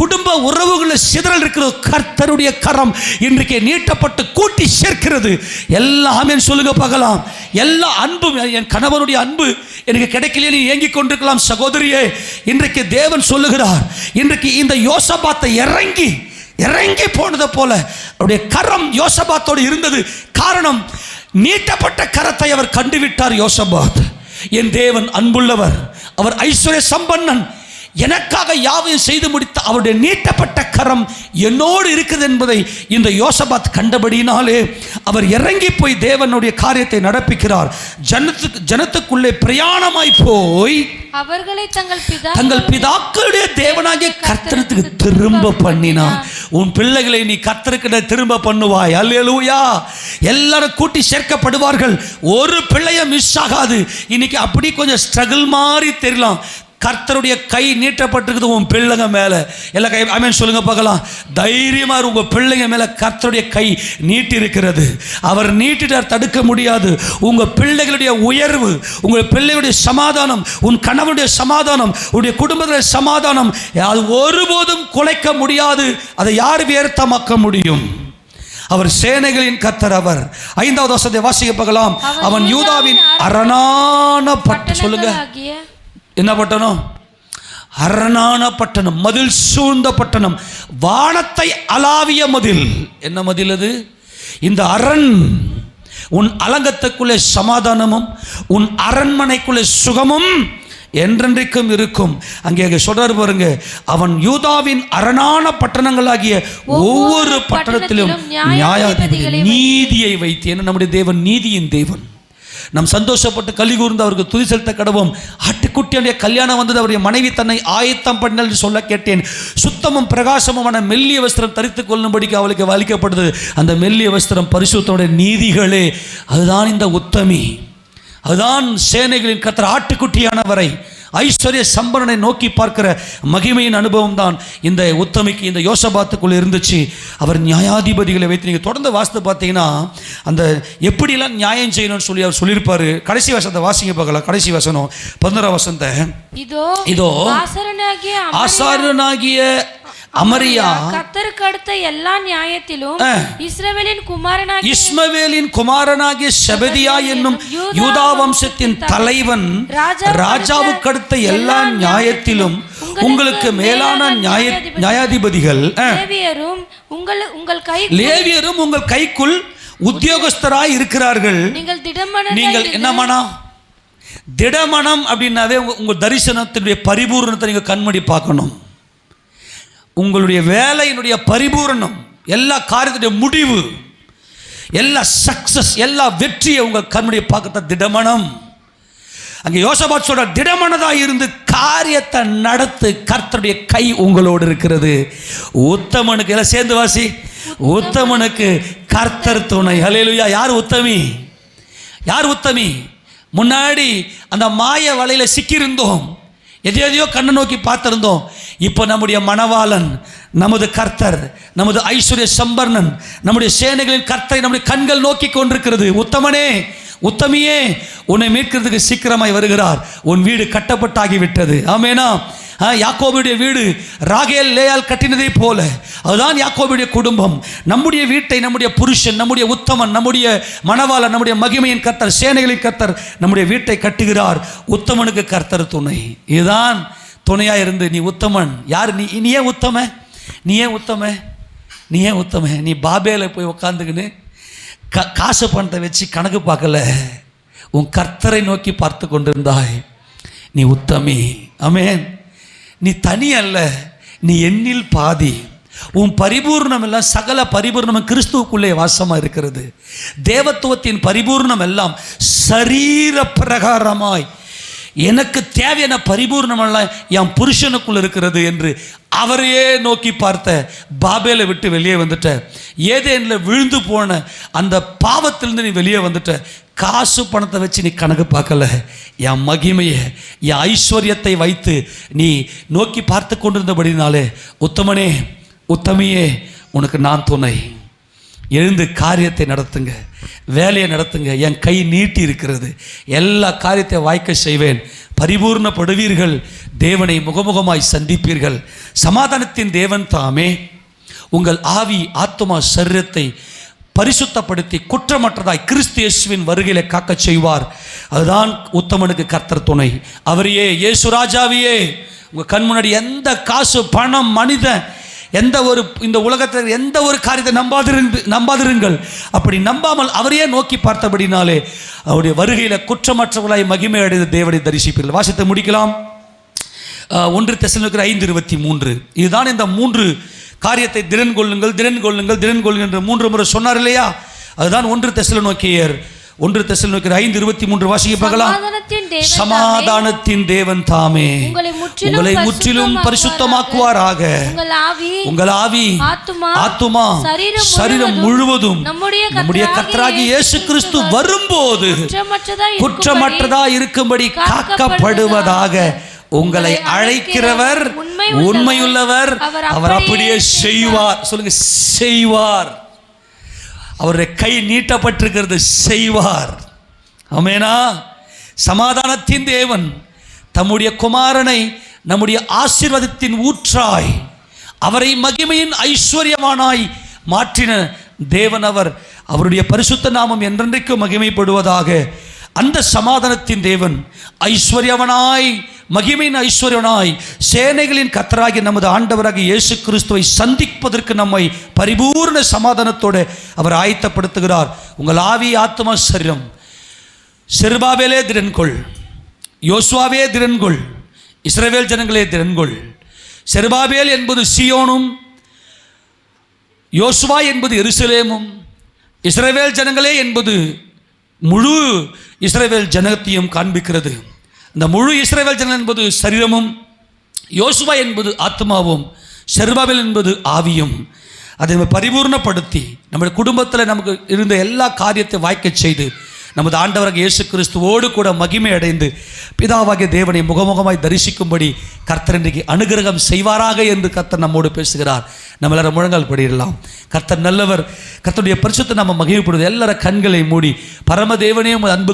குடும்ப உறவுகளில் சிதறல் இருக்கிறதோ, கர்த்தருடைய கரம் இன்றைக்கு நீட்டப்பட்டு கூட்டி சேர்க்கிறது. எல்லாமே சொல்லுங்க பார்க்கலாம். எல்லா அன்பும், என் கணவனுடைய அன்பு எனக்கு கிடைக்கலையே நீ ஏங்கிக் கொண்டிருக்கலாம் சகோதரியே. இன்றைக்கு தேவன் சொல்லுகிறார், இன்றைக்கு இந்த யோசபாத்தை இறங்கி போனது போல அவருடைய கரம் யோசபாத்தோடு இருந்தது. காரணம், நீட்டப்பட்ட கரத்தை அவர் கண்டுவிட்டார். யோசபாத், என் தேவன் அன்புள்ளவர், அவர் ஐஸ்வர்ய சம்பன்னன், எனக்காக யாவையும் செய்து முடித்த அவருடைய நீட்டப்பட்ட கரம் என்னோடு இருக்குது என்பதை இந்த யோசபாத் கண்டபடியினாலே அவர் இறங்கி போய் தேவனுடைய காரியத்தை நடப்பிக்கிறார். ஜனத்துக்குள்ளே பிரயாணமாய் போய் அவர்களை தங்கள் பிதாக்களுடைய தேவனாகிய கர்த்தருக்கு திரும்ப பண்ணினார். உன் பிள்ளைகளை நீ கர்த்தருக்கு திரும்ப பண்ணுவாய். அல்லேலூயா. எல்லாரும் கூட்டி சேர்க்கப்படுவார்கள், ஒரு பிள்ளைய மிஸ் ஆகாது. இன்னைக்கு அப்படி கொஞ்சம் ஸ்ட்ரகிள் மாதிரி தெரியலாம். கர்த்தருடைய கை நீட்டப்பட்டிருக்குது உன் பிள்ளைங்க மேலே. எல்லா கை ஆமென் சொல்லுங்க பார்க்கலாம். தைரியமாக உங்கள் பிள்ளைங்க மேலே கர்த்தருடைய கை நீட்டி இருக்கிறது. அவர் நீட்டிட்டார், தடுக்க முடியாது. உங்கள் பிள்ளைகளுடைய உயர்வு, உங்கள் பிள்ளைகளுடைய சமாதானம், உன் கணவனுடைய சமாதானம், உன்னுடைய குடும்பத்துடைய சமாதானம், அது ஒருபோதும் குலைக்க முடியாது. அதை யார் வியர்த்தமாக்க முடியும்? அவர் சேனைகளின் கர்த்தர். அவர் 5வது வசனத்தை வாசிக்க பார்க்கலாம். அவன் யூதாவின் அரணான பட்டணம், சொல்லுங்க என்ன பட்டணம்? அரணான பட்டணம், மதில் சூழ்ந்த பட்டணம், வானத்தை அளாவிய மதில். என்ன மதில் அது? இந்த அரண். உன் அலங்கத்துக்குள்ளே சமாதானமும் உன் அரண்மனைக்குள்ளே சுகமும் என்றென்றைக்கும் இருக்கும். அங்கே சொல்றாரு பாருங்க, அவன் யூதாவின் அரணான பட்டணங்களாகிய ஒவ்வொரு பட்டணத்திலும் நியாயாதிபதி நீதியை வைத்து. நம்முடைய தேவன் நீதியின் தேவன். நம் சந்தோஷப்பட்டு கலி கூர்ந்து அவருக்கு துதி செலுத்த கடவோம். ஆட்டுக்குட்டியுடைய கல்யாணம் வந்தது, அவருடைய மனைவி தன்னை ஆயத்தம் பண்ணல் என்று சொல்ல கேட்டேன். சுத்தமும் பிரகாசமுமான மெல்லிய வஸ்திரம் தரித்து கொள்ளும்படிக்கு அவளுக்கு வலிக்கப்படுது. அந்த மெல்லிய வஸ்திரம் பரிசுத்தோட நீதிகளே. அதுதான் இந்த உத்தமி, அதுதான் சேனைகளின் கர்த்தர், ஆட்டுக்குட்டியானவரை ஐஸ்வர்ய சம்பரனை நோக்கி பார்க்கிற மகிமையின் அனுபவம் தான் இந்த உத்தமிக்கு, இந்த யோசபாத்துக்குள்ள இருந்துச்சு. அவர் நியாயாதிபதிகளை வைத்து நீங்கள் தொடர்ந்து வாசித்து பார்த்தீங்கன்னா அந்த எப்படிலாம் நியாயம் செய்யணும்னு சொல்லி அவர் சொல்லியிருப்பாரு. கடைசி வசனத்தை வாசிங்க பார்க்கலாம். கடைசி வசனம் 11 வசனத்தை, இதோ ஆசாரனாகிய அமரியா கர்த்தருக்கு அடுத்த எல்லா நியாயத்திலும் இஸ்மவேலின் குமாரனாகிய செபதியா என்னும் யூதா வம்சத்தின் தலைவன் ராஜாவுக்கு அடுத்த எல்லா நியாயத்திலும் உங்களுக்கு மேலான நியாயாதிபதிகள் லேவியரும் உங்கள் கைக்குள் உத்தியோகஸ்தராய் இருக்கிறார்கள். நீங்கள் என்ன மனம்? திடமனம் அப்படின்னாவே உங்க தரிசனத்தினுடைய பரிபூர்ணத்தை நீங்க கண்மணி பார்க்கணும். உங்களுடைய வேலையினுடைய பரிபூரணம், எல்லா காரியத்துடைய முடிவு, எல்லா சக்சஸ், எல்லா வெற்றியை உங்கள் கண்முடியை பார்க்க திடமனம். அங்கே யோசபாத் சொல்ற, திடமனதாக இருந்து காரியத்தை நடத்து, கர்த்தருடைய கை உங்களோடு இருக்கிறது. உத்தமனுக்கு எல்லாம் சேர்ந்து வாசி, உத்தமனுக்கு கர்த்தர் துணை. ஹல்லேலூயா. யார் உத்தமி? யார் உத்தமி? முன்னாடி அந்த மாய வலையில சிக்கியிருந்தோம், எதையோ கண்ணை நோக்கி பார்த்திருந்தோம். இப்போ நம்முடைய மணவாளன், நமது கர்த்தர், நமது ஐஸ்வர்ய சம்பர்ணன், நம்முடைய சேனைகளின் கர்த்தரை நம்முடைய கண்கள் நோக்கி கொண்டிருக்கிறது. உத்தமனே, உத்தமியே, உன்னை மீட்கிறதுக்கு சீக்கிரமாய் வருகிறார். உன் வீடு கட்டப்பட்டாகிவிட்டது. ஆமேனா? யாக்கோபுடைய வீடு ராகேல் லேயால் கட்டினதை போல அதுதான் யாக்கோபுடைய குடும்பம். நம்முடைய வீட்டை நம்முடைய புருஷன், நம்முடைய உத்தமன், நம்முடைய மணவாளன், நம்முடைய மகிமையின் கர்த்தர், சேனைகளின் கர்த்தர் நம்முடைய வீட்டை கட்டுகிறார். உத்தமனுக்கு கர்த்தர் துணை. இதுதான் துணையாக இருந்து நீ உத்தமன். யார் நீ ஏன் உத்தம? நீ ஏன் உத்தம? நீ ஏன் உத்தம? நீ பாபேல போய் உட்காந்துக்கின்னு காசு பணத்தை வச்சு கணக்கு பார்க்கல, உன் கர்த்தரை நோக்கி பார்த்து கொண்டிருந்தாய், நீ உத்தமி. ஆமென். நீ தனி அல்ல, நீ எண்ணில் பாதி. உன் பரிபூர்ணம் எல்லாம், சகல பரிபூர்ணம் கிறிஸ்துவுக்குள்ளே வாசமாக இருக்கிறது. தேவத்துவத்தின் பரிபூர்ணம் எல்லாம் சரீர பிரகாரமாய் எனக்கு தேவையான பரிபூர்ணமெல்லாம் என் புருஷனுக்குள் இருக்கிறது என்று அவரையே நோக்கி பார்த்த பாபேலை விட்டு வெளியே வந்துட்ட. ஏதேனில் விழுந்து போன அந்த பாவத்திலிருந்து நீ வெளியே வந்துட்ட. காசு பணத்தை வச்சு நீ கணக்கு பார்க்கல, என் மகிமையை, என் ஐஸ்வர்யத்தை வைத்து நீ நோக்கி பார்த்து கொண்டிருந்தபடினாலே, உத்தமனே, உத்தமியே, உனக்கு நான் துணை. எழுந்து காரியத்தை நடத்துங்க, வேலையை நடத்துங்க. என் கை நீட்டி இருக்கிறது, எல்லா காரியத்தை வாய்க்க செய்வேன். பரிபூர்ணப்படுவீர்கள், தேவனை முகமுகமாய் சந்திப்பீர்கள். சமாதானத்தின் தேவன் தாமே உங்கள் ஆவி, ஆத்துமா, சரீரத்தை பரிசுத்தப்படுத்தி குற்றமற்றதாய் கிறிஸ்து இயேசுவின் வருகையில காக்க செய்வார். அதுதான் உத்தமனுக்கு கர்த்தர் துணை. அவரையே, இயேசு ராஜாவையே உங்கள் கண் முன்னாடி எந்த காசு, பணம், மனிதன், எந்த ஒரு இந்த உலகத்தில் எந்த ஒரு காரியத்தை நம்பாதிருங்கள். அப்படி நம்பாமல் அவரையே நோக்கி பார்த்தபடினாலே அவருடைய வருகையில் குற்றமற்றவர்களாய் மகிமை அடைந்த தேவனை தரிசிப்பீர்கள். வாசித்து முடிக்கலாம். 1 தெசலோனிக்கேயர் 5:23. இதுதான் இந்த 3 காரியத்தை திடன் கொள்ளுங்கள், திடன் கொள்ளுங்கள், திடன் கொள்ளுங்கள் என்று 3 முறை சொன்னார் இல்லையா? அதுதான் 1 தெசலோனிக்கேயர் 5:23 வாசிக்க பார்க்கலாம். சமாதானத்தின் தேவன் தாமே உங்களை முற்றிலும் பரிசுத்தமாக்குவாராக. உங்கள் ஆவி, ஆத்துமா, சரீரம் முழுவதும் நம்முடைய கர்த்தராகிய இயேசு கிறிஸ்து வரும்போது குற்றமற்றதாய் இருக்கும்படி காக்கப்படுவதாக. உங்களை அழைக்கிறவர் உண்மையுள்ளவர், அவர் அப்படியே செய்வார். சொல்லுங்க, செய்வார். அவருடைய கை நீட்டப்பட்டிருக்கிறது, செய்வார். ஆமெனா? சமாதானத்தின் தேவன் தம்முடைய குமாரனை நம்முடைய ஆசீர்வாதத்தின் ஊற்றாய், அவரை மகிமையின் ஐஸ்வர்யவானாய் மாற்றின தேவன் அவர். அவருடைய பரிசுத்த நாமம் என்றென்றைக்கும் மகிமைப்படுவதாக. அந்த சமாதானத்தின் தேவன் ஐஸ்வர்யவனாய், மகிமையின் ஐஸ்வர்யவனாய், சேனைகளின் கர்த்தராகிய நமது ஆண்டவராகிய இயேசு கிறிஸ்துவை சந்திப்பதற்கு நம்மை பரிபூர்ண சமாதானத்தோடு அவர் ஆயத்தப்படுத்துகிறார். உங்கள் ஆவி, ஆத்மா, சரீரம். செருபாபேலே திடன்கொள், யோசுவாவே திடன்கொள், இஸ்ரவேல் ஜனங்களே திடன்கொள். செருபாபேல் என்பது சீயோனும், யோசுவா என்பது எருசலேமும், இஸ்ரவேல் ஜனங்களே என்பது முழு இஸ்ரவேல் ஜனத்தையும் காண்பிக்கிறது. இந்த முழு இஸ்ரவேல் ஜனம் என்பது சரீரமும், யோசுவா என்பது ஆத்மாவும், செருபாபேல் என்பது ஆவியும். அதை நம்ம பரிபூர்ணப்படுத்தி நம்முடைய குடும்பத்தில் நமக்கு இருந்த எல்லா காரியத்தை வாய்க்க செய்து நமது ஆண்டவராகிய இயேசு கிறிஸ்துவோடு கூட மகிமை அடைந்து பிதாவாகிய தேவனை முகமுகமாய் தரிசிக்கும்படி கர்த்தர் இன்றைக்கு அனுகிரகம் செய்வாராக என்று கர்த்தர் நம்மோடு பேசுகிறார். நம்ம எல்லாரும் முழங்கால் படிடலாம். கர்த்தர் நல்லவர். கர்த்தருடைய பரிசுத்த நாமம் மகிமைப்படுவது. எல்லார கண்களை மூடி பரமதேவனே அன்பு